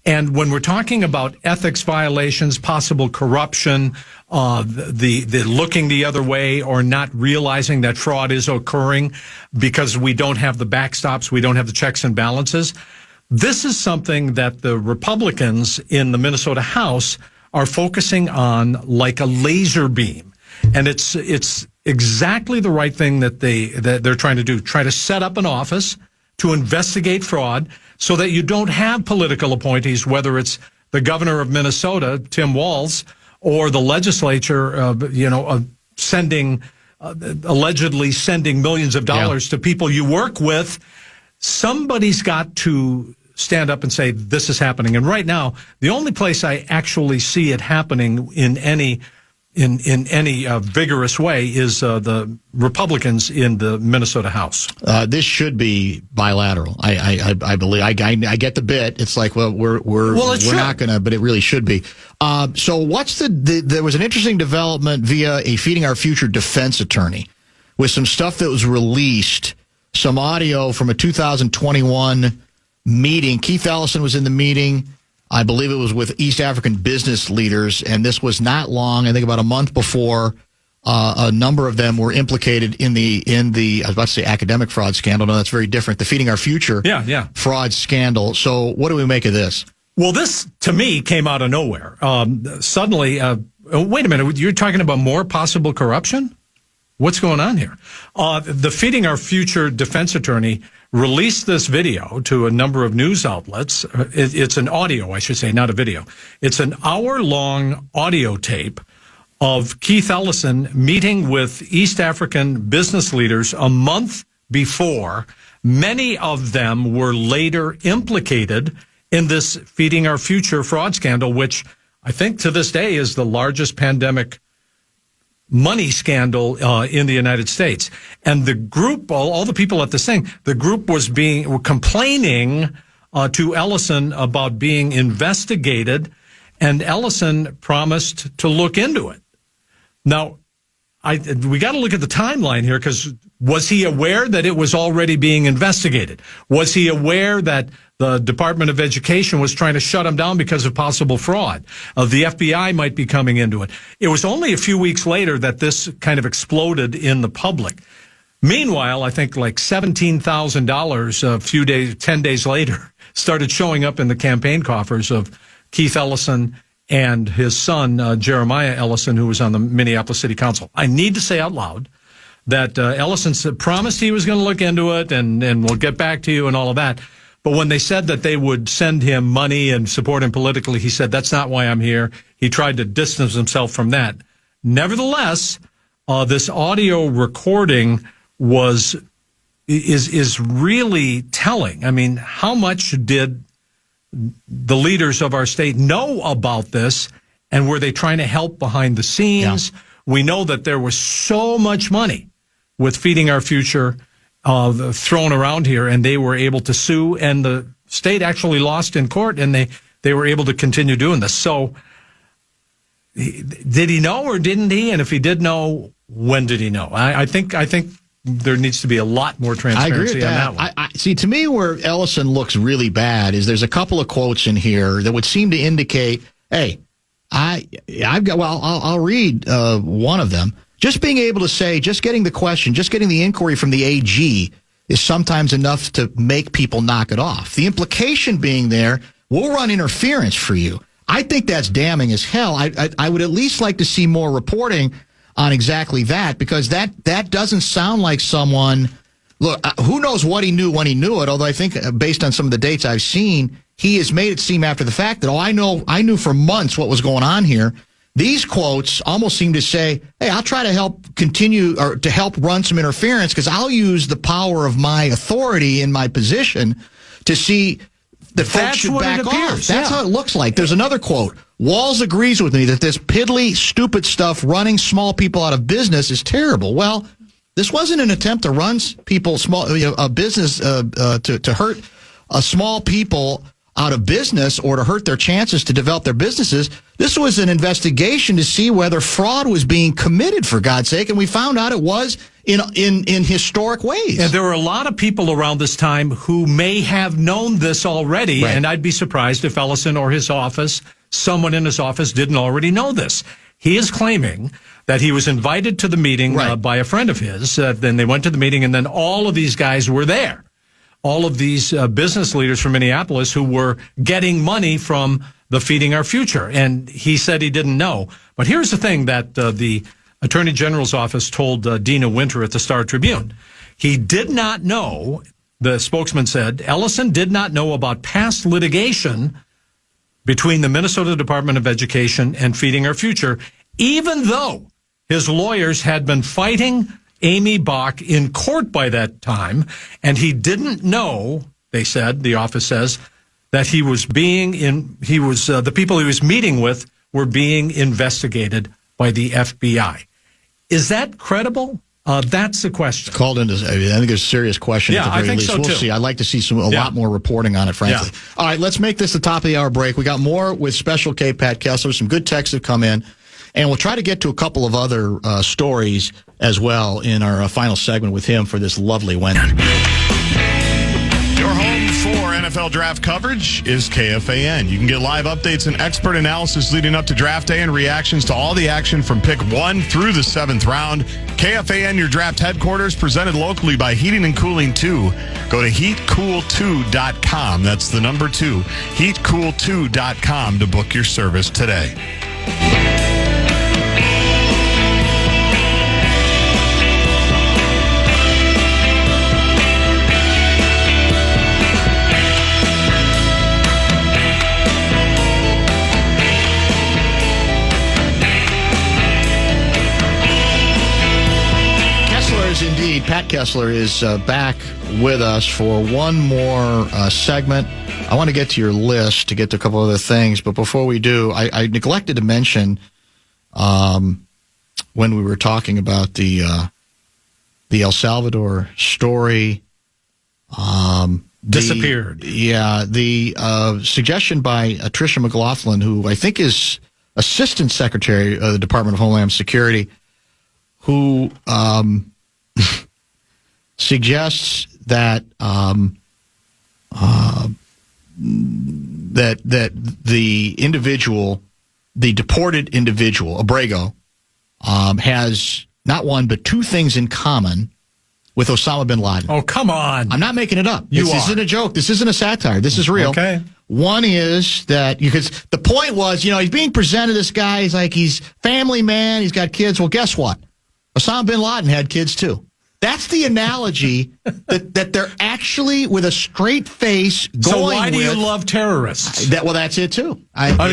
And when we're talking about ethics violations, possible corruption, the looking the other way, or not realizing that fraud is occurring because we don't have the backstops, we don't have the checks and balances. This is something that the Republicans in the Minnesota House are focusing on like a laser beam. And it's exactly the right thing that they're trying to do. Try to set up an office to investigate fraud so that you don't have political appointees, whether it's the governor of Minnesota, Tim Walz, or the legislature, allegedly sending millions of dollars to people you work with. Somebody's got to stand up and say, this is happening. And right now, the only place I actually see it happening in any vigorous way is the Republicans in the Minnesota House. This should be bilateral. I believe. I get the bit. It's like, well, we're not going to, but it really should be. So what's there was an interesting development via a Feeding Our Future defense attorney with some stuff that was released, some audio from a 2021 meeting. Keith Ellison was in the meeting. I believe it was with East African business leaders, and this was not long. I think about a month before a number of them were implicated in the I was about to say academic fraud scandal. No, that's very different. The Feeding Our Future fraud scandal. So what do we make of this? Well, this, to me, came out of nowhere. Suddenly, wait a minute, you're talking about more possible corruption? What's going on here? The Feeding Our Future defense attorney released this video to a number of news outlets. It's an audio, I should say, not a video. It's an hour-long audio tape of Keith Ellison meeting with East African business leaders a month before. Many of them were later implicated in this Feeding Our Future fraud scandal, which I think to this day is the largest pandemic money scandal in the United States. And the group, all the people at this thing, the group were complaining to Ellison about being investigated, and Ellison promised to look into it. Now, we got to look at the timeline here, because was he aware that it was already being investigated? Was he aware that the Department of Education was trying to shut him down because of possible fraud? The FBI might be coming into it. It was only a few weeks later that this kind of exploded in the public. Meanwhile, I think like $17,000 10 days later started showing up in the campaign coffers of Keith Ellison and his son, Jeremiah Ellison, who was on the Minneapolis City Council. I need to say out loud that Ellison promised he was going to look into it and we'll get back to you and all of that. But when they said that they would send him money and support him politically, he said, that's not why I'm here. He tried to distance himself from that. Nevertheless, this audio recording is really telling. I mean, how much did the leaders of our state know about this, and were they trying to help behind the scenes? Yeah. We know that there was so much money with Feeding Our Future thrown around here, and they were able to sue, and the state actually lost in court, and they were able to continue doing this. So did he know or didn't he? And if he did know, when did he know? I think there needs to be a lot more transparency. I agree with that. On that one. See, to me, where Ellison looks really bad is there's a couple of quotes in here that would seem to indicate, hey, I'll read one of them. Just being able to say, just getting the question, just getting the inquiry from the AG is sometimes enough to make people knock it off. The implication being there, we'll run interference for you. I think that's damning as hell. I would at least like to see more reporting on exactly that, because that doesn't sound like someone. Look, who knows what he knew when he knew it, although I think based on some of the dates I've seen, he has made it seem after the fact that, I knew for months what was going on here. These quotes almost seem to say, hey, I'll try to help continue or to help run some interference because I'll use the power of my authority in my position to see that folks should back off. That's how it looks like. There's another quote. Walz agrees with me that this piddly, stupid stuff running small people out of business is terrible. Well, this wasn't an attempt to run people a business to hurt small people out of business or to hurt their chances to develop their businesses. This was an investigation to see whether fraud was being committed, for God's sake, and we found out it was in historic ways. And there were a lot of people around this time who may have known this already, right. And I'd be surprised if Ellison or his office, someone in his office, didn't already know this. He is claiming that he was invited to the meeting by a friend of his. Then they went to the meeting, and then all of these guys were there. All of these business leaders from Minneapolis who were getting money from the Feeding Our Future. And he said he didn't know. But here's the thing that the Attorney General's office told Dina Winter at the Star Tribune. He did not know, the spokesman said, Ellison did not know about past litigation between the Minnesota Department of Education and Feeding Our Future, even though his lawyers had been fighting Amy Bach in court by that time, and he didn't know, they said, the office says, that the people he was meeting with were being investigated by the FBI. Is that credible? That's the question. Called into, I think it's a serious question at the very least. So we'll too. see. I'd like to see a lot more reporting on it, frankly. Yeah. All right, let's make this the top of the hour break. We got more with Special K, Pat Kessler. Some good texts have come in. And we'll try to get to a couple of other stories as well in our final segment with him for this lovely Wednesday. Your home for NFL draft coverage is KFAN. You can get live updates and expert analysis leading up to draft day and reactions to all the action from pick 1 through the 7th round. KFAN, your draft headquarters, presented locally by Heating and Cooling 2. Go to heatcool2.com. That's the number 2, heatcool2.com to book your service today. Indeed, Pat Kessler is back with us for one more segment. I want to get to your list to get to a couple other things, but before we do, I neglected to mention when we were talking about the El Salvador story. Disappeared. The suggestion by Tricia McLaughlin, who I think is Assistant Secretary of the Department of Homeland Security, who suggests that that the individual, the deported individual, Abrego, has not one but two things in common with Osama bin Laden. Oh, come on. I'm not making it up. This isn't a joke. This isn't a satire. This is real. Okay. One is that, because the point was, he's being presented, this guy, he's family man, he's got kids. Well, guess what? Osama bin Laden had kids too. That's the analogy that they're actually, with a straight face, going with. So why do you love terrorists? That's it too.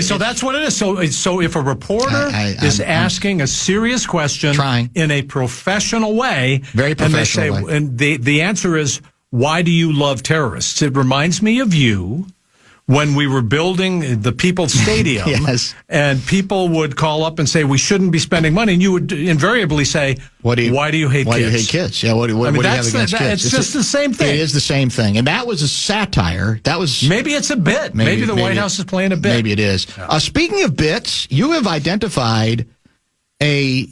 So that's what it is. So if a reporter is asking a serious question in a professional way, very professional way, and the answer is, why do you love terrorists? It reminds me of you when we were building the People's Stadium. Yes. And people would call up and say, we shouldn't be spending money. And you would invariably say, why do you hate kids? Why do you hate kids? Yeah, what do you have against kids? It's just the same thing. It is the same thing. And that was a satire. Maybe it's a bit. Maybe the White House is playing a bit. Maybe it is. Yeah. Speaking of bits, you have identified a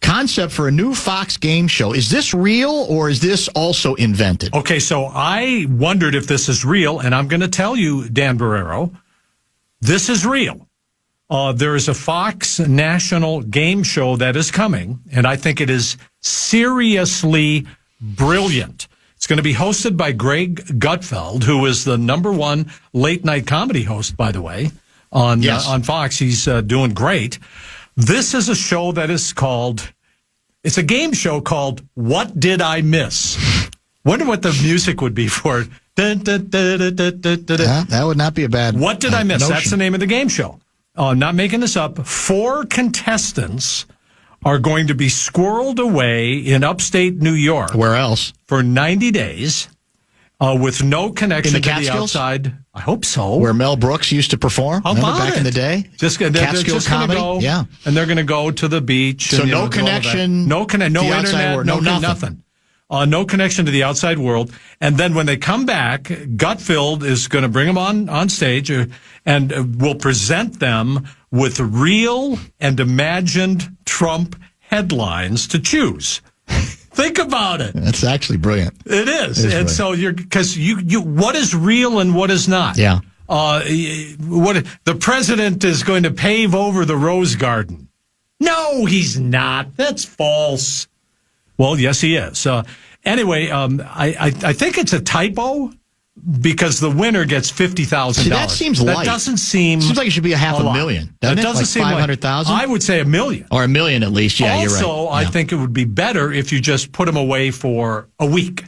concept for a new Fox game show. Is this real or is this also invented? Okay, so I wondered if this is real, and I'm going to tell you, Dan Barrero, this is real. There is a Fox national game show that is coming, and I think it is seriously brilliant. It's going to be hosted by Greg Gutfeld, who is the #1 late-night comedy host, by the way, on Fox. He's doing great. This is a show that is it's a game show called What Did I Miss? Wonder what the music would be for it. That would not be a bad What Did I Miss? notion. That's the name of the game show. I'm not making this up. 4 contestants are going to be squirreled away in upstate New York. Where else? For 90 days. With no connection in the to the outside. I hope so. Where Mel Brooks used to perform. How about back in the day? They're just comedy. Go, and they're going to go to the beach. So and, no connection. No internet. World, nothing. No connection to the outside world. And then when they come back, Gutfeld is going to bring them on stage and will present them with real and imagined Trump headlines to choose. Think about it. That's actually brilliant. It is. And brilliant. So because you what is real and what is not? Yeah. The president is going to pave over the Rose Garden. No, he's not. That's false. Well, yes, he is. Anyway, I think it's a typo because the winner gets $50,000. See, that seems light. That doesn't seem. Seems like it should be $500,000. Doesn't That it? doesn't Like seem 500,000. I would say $1 million. Or $1 million at least. Yeah, you're right. Also, I think it would be better if you just put them away for a week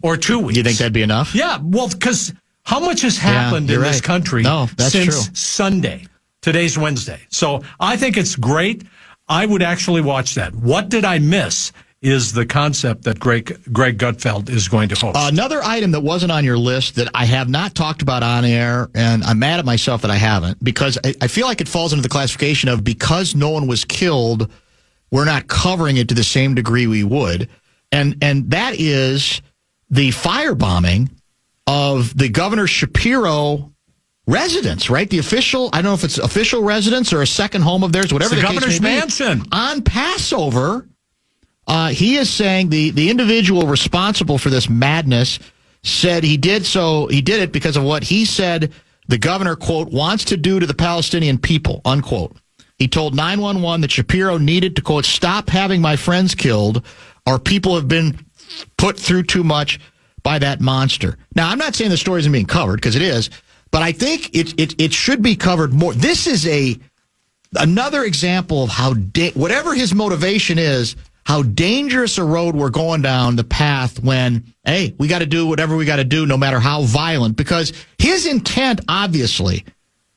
or 2 weeks. Do you think that'd be enough? Yeah, well, because how much has happened in this country since Sunday? Today's Wednesday. So I think it's great. I would actually watch that. What did I miss is the concept that Greg Gutfeld is going to host. Another item that wasn't on your list that I have not talked about on air, and I'm mad at myself that I haven't, because I feel like it falls into the classification of because no one was killed, we're not covering it to the same degree we would. And that is the firebombing of the Governor Shapiro residence, right? The official, I don't know if it's official residence or a second home of theirs, whatever the the case governor's may be. mansion. On Passover, he is saying the individual responsible for this madness said he did it because of what he said the governor, quote, wants to do to the Palestinian people, unquote. He told 911 that Shapiro needed to, quote, stop having my friends killed. Our people have been put through too much by that monster. Now, I'm not saying the story isn't being covered, because it is, but I think it should be covered more. This is another example of how, whatever his motivation is, how dangerous a road we're going down the path when, hey, we got to do whatever we got to do, no matter how violent, because his intent, obviously,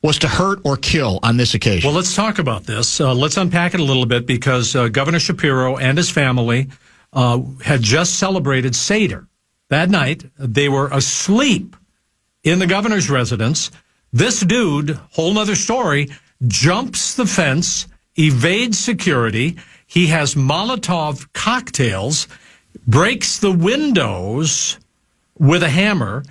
was to hurt or kill on this occasion. Well, let's talk about this. Let's unpack it a little bit, because Governor Shapiro and his family had just celebrated Seder. That night, they were asleep in the governor's residence. This dude, whole nother story, jumps the fence, evades security. He has Molotov cocktails, breaks the windows with a hammer,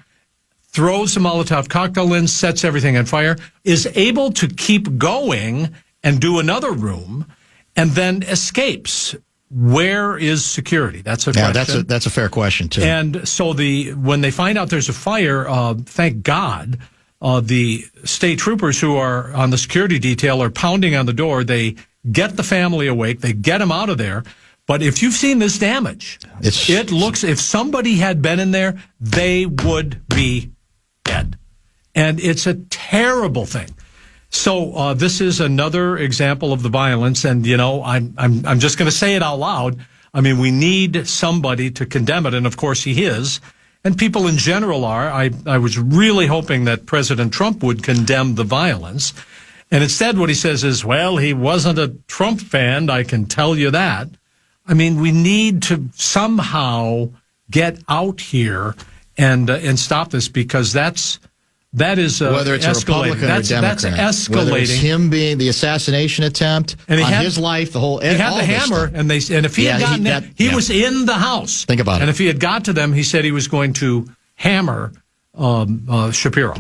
throws the Molotov cocktail in, sets everything on fire, is able to keep going and do another room, and then escapes. Where is security? That's a question. That's a fair question too. And so when they find out there's a fire, thank God, the state troopers who are on the security detail are pounding on the door. They get the family awake. They get them out of there. But if you've seen this damage, it looks, if somebody had been in there, they would be dead. And it's a terrible thing. So this is another example of the violence, and I'm just going to say it out loud. I mean, we need somebody to condemn it, and of course he is, and people in general are. I was really hoping that President Trump would condemn the violence, and instead what he says is, well, he wasn't a Trump fan, I can tell you that. I mean, we need to somehow get out here and stop this, because that is whether it's escalating. a Republican or a Democrat, that's escalating. Whether it's him being the assassination attempt on his life, the whole. He had the hammer, and if he had gotten he was in the house. Think about it. And if he had got to them, he said he was going to hammer Shapiro.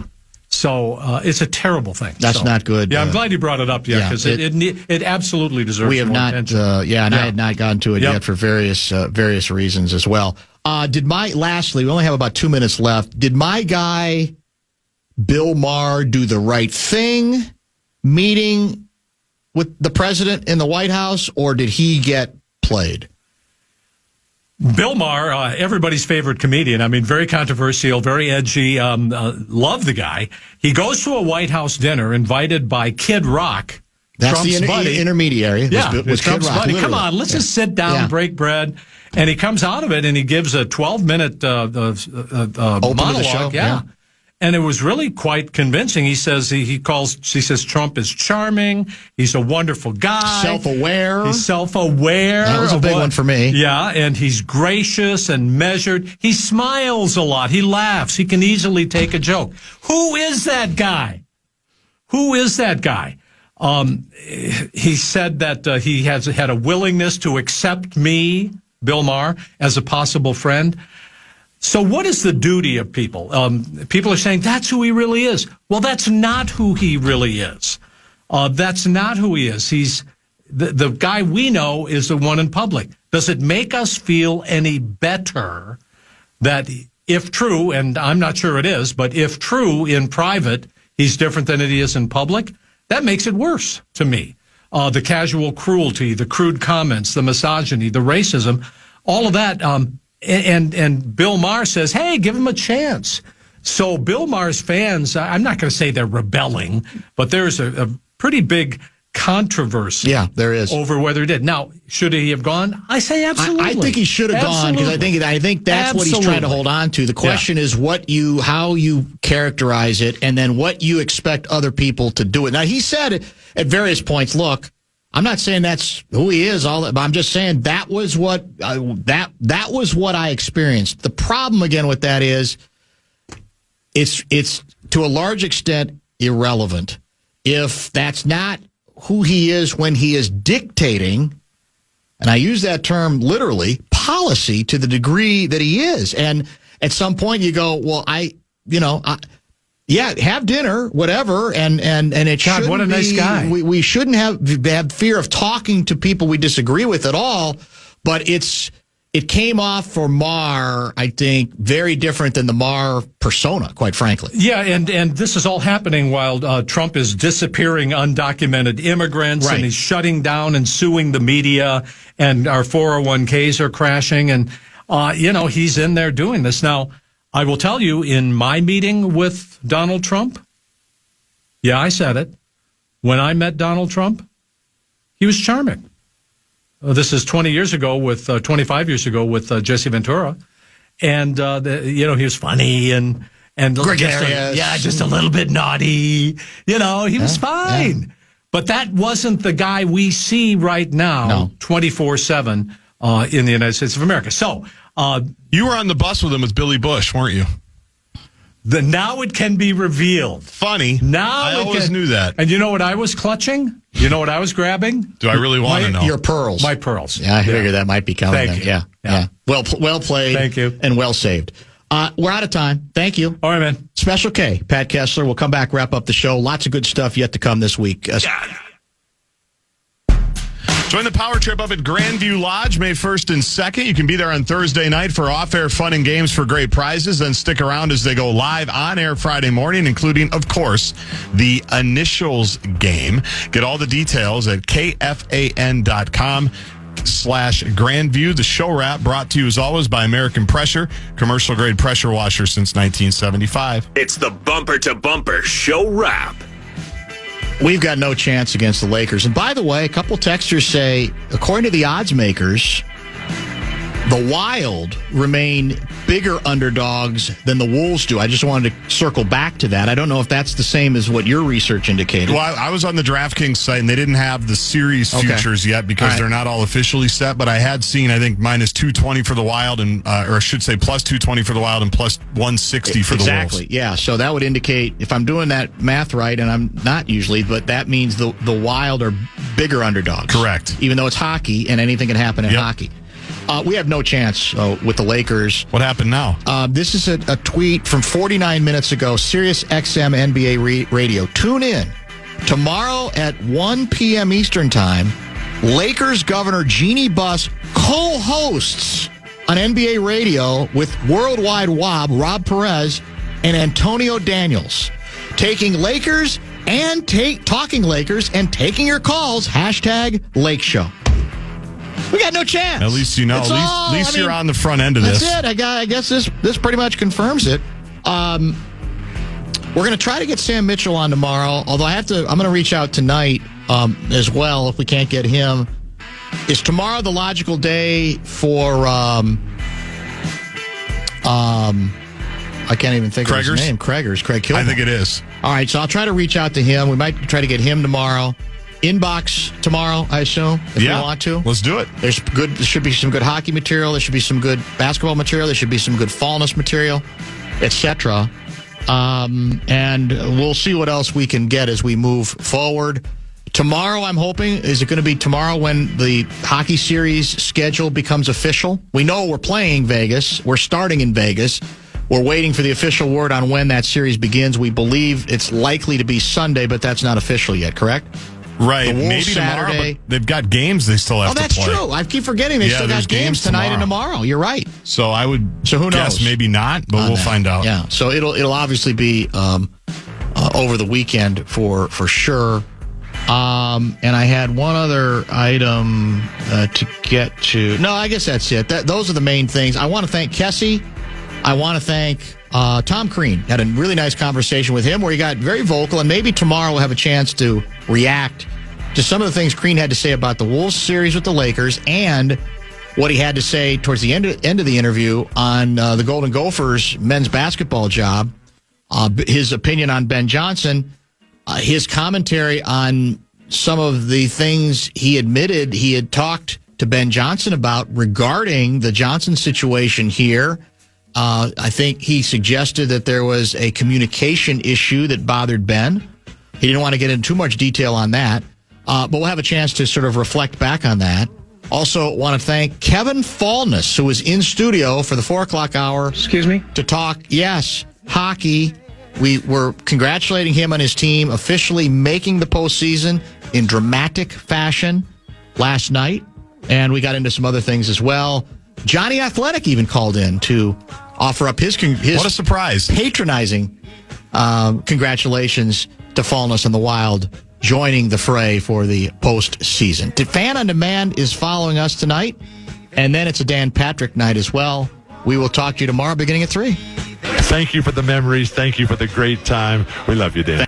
So it's a terrible thing. That's not good. Yeah, I'm glad you brought it up. Yeah, because it absolutely deserves. We have more not. attention. And I had not gotten to it yet for various reasons as well. Lastly, we only have about 2 minutes left. Did my guy Bill Maher do the right thing meeting with the president in the White House, or did he get played? Bill Maher, everybody's favorite comedian. I mean, very controversial, very edgy. Love the guy. He goes to a White House dinner invited by Kid Rock. That's Trump's the buddy. Intermediary. Yeah, was Trump's Kid Rock, buddy. literally. Come on, let's just sit down, break bread. And he comes out of it and he gives a 12-minute monologue. The show. Yeah. And it was really quite convincing. He says he says Trump is charming. He's a wonderful guy. Self-aware. He's self-aware. That was a big one for me. Yeah, and he's gracious and measured. He smiles a lot. He laughs. He can easily take a joke. Who is that guy? Who is that guy? He said that he has had a willingness to accept me, Bill Maher, as a possible friend. So what is the duty of people? People are saying that's who he really is. Well, that's not who he really is. That's not who he is. He's the guy we know is the one in public. Does it make us feel any better that if true, and I'm not sure it is, but if true in private, he's different than he is in public? That makes it worse to me. The casual cruelty, the crude comments, the misogyny, the racism, all of that. And Bill Maher says, hey, give him a chance. So Bill Maher's fans, I'm not going to say they're rebelling, but there's a pretty big controversy. Yeah, there is. Over whether he did. Now, should he have gone? I say absolutely. I think he should have gone because I think that's what he's trying to hold on to. The question is how you characterize it and then what you expect other people to do it. Now, he said at various points, look, I'm not saying that's who he is, but I'm just saying that was what that was what I experienced. The problem again with that is it's to a large extent irrelevant if that's not who he is when he is dictating, and I use that term literally, policy to the degree that he is. And at some point you go, well, have dinner, whatever, and it should. What a nice guy. We shouldn't have fear of talking to people we disagree with at all, but it came off for Maher, I think, very different than the Maher persona, quite frankly. Yeah, and this is all happening while Trump is disappearing undocumented immigrants, right. And he's shutting down and suing the media, and our 401ks are crashing, and he's in there doing this. Now, I will tell you, in my meeting with Donald Trump, yeah, I said it, when I met Donald Trump, he was charming. This is 25 years ago with Jesse Ventura. And, he was funny and gregarious. Just a little bit naughty. He was fine. Yeah. But that wasn't the guy we see right now, 24/7, in the United States of America. So, you were on the bus with him with Billy Bush, weren't you? Now it can be revealed. Funny. I always knew that. And you know what I was clutching? You know what I was grabbing? Do I really want to know? Your pearls. My pearls. Yeah, I figured that might be coming. Thank you. Yeah. Well played. Thank you. And well saved. We're out of time. Thank you. All right, man. Special K, Pat Kessler. We'll come back, wrap up the show. Lots of good stuff yet to come this week. Join the power trip up at Grandview Lodge May 1st and 2nd. You can be there on Thursday night for off-air fun and games for great prizes. Then stick around as they go live on air Friday morning, including, of course, the Initials game. Get all the details at KFAN.com/Grandview. The show wrap brought to you, as always, by American Pressure, commercial-grade pressure washer since 1975. It's the Bumper to Bumper show wrap. We've got no chance against the Lakers. And by the way, a couple texters say, according to the odds makers, the Wild remain bigger underdogs than the Wolves do. I just wanted to circle back to that. I don't know if that's the same as what your research indicated. Well, I was on the DraftKings site, and they didn't have the series futures yet because they're not all officially set. But I had seen, I think, minus 220 for the Wild, and or I should say plus 220 for the Wild and plus 160 for the Wolves. Exactly, yeah. So that would indicate, if I'm doing that math right, and I'm not usually, but that means the Wild are bigger underdogs. Correct. Even though it's hockey, and anything can happen in hockey. We have no chance with the Lakers. What happened now? This is a tweet from 49 minutes ago, Sirius XM NBA Radio. Tune in tomorrow at 1 p.m. Eastern Time. Lakers Governor Jeannie Buss co-hosts on NBA Radio with Worldwide Wob, Rob Perez, and Antonio Daniels. Talking Lakers and taking your calls. #Lake Show. We got no chance. At least you know. At least you're on the front end of this. That's it. I guess this pretty much confirms it. We're going to try to get Sam Mitchell on tomorrow, although I'm going to reach out tonight as well if we can't get him. Is tomorrow the logical day for I can't even think of his name. Craig Kilborn. I think it is. All right, so I'll try to reach out to him. We might try to get him tomorrow. Inbox tomorrow, I assume, if you want to. Let's do it. There should be some good hockey material. There should be some good basketball material. There should be some good fallness material, etc. And we'll see what else we can get as we move forward. Tomorrow, I'm hoping, is it going to be tomorrow when the hockey series schedule becomes official? We know we're playing Vegas. We're starting in Vegas. We're waiting for the official word on when that series begins. We believe it's likely to be Sunday, but that's not official yet, correct? Right, maybe Saturday. Tomorrow, but they've got games they still have to play. Oh, that's true. I keep forgetting they still got games tonight and tomorrow. You're right. So I would who guess knows? Maybe not, but we'll find out. Yeah, so it'll obviously be over the weekend for sure. And I had one other item to get to. No, I guess that's it. Those are the main things. I want to thank Kessie. I want to thank Tom Crean. Had a really nice conversation with him where he got very vocal, and maybe tomorrow we'll have a chance to react to some of the things Crean had to say about the Wolves series with the Lakers and what he had to say towards the end of the interview on the Golden Gophers men's basketball job, his opinion on Ben Johnson, his commentary on some of the things he admitted he had talked to Ben Johnson about regarding the Johnson situation here. I think he suggested that there was a communication issue that bothered Ben. He didn't want to get into too much detail on that, but we'll have a chance to sort of reflect back on that. Also, want to thank Kevin Fallness, who was in studio for the 4 o'clock hour. Excuse me? To talk, yes, hockey. We were congratulating him on his team officially making the postseason in dramatic fashion last night. And we got into some other things as well. Johnny Athletic even called in to offer up his what a surprise, patronizing congratulations to Fallness and the Wild joining the fray for the postseason. Fan on Demand is following us tonight, and then it's a Dan Patrick night as well. We will talk to you tomorrow beginning at 3. Thank you for the memories. Thank you for the great time. We love you, Dan.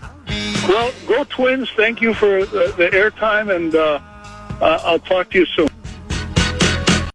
Well, go Twins. Thank you for the airtime, and I'll talk to you soon.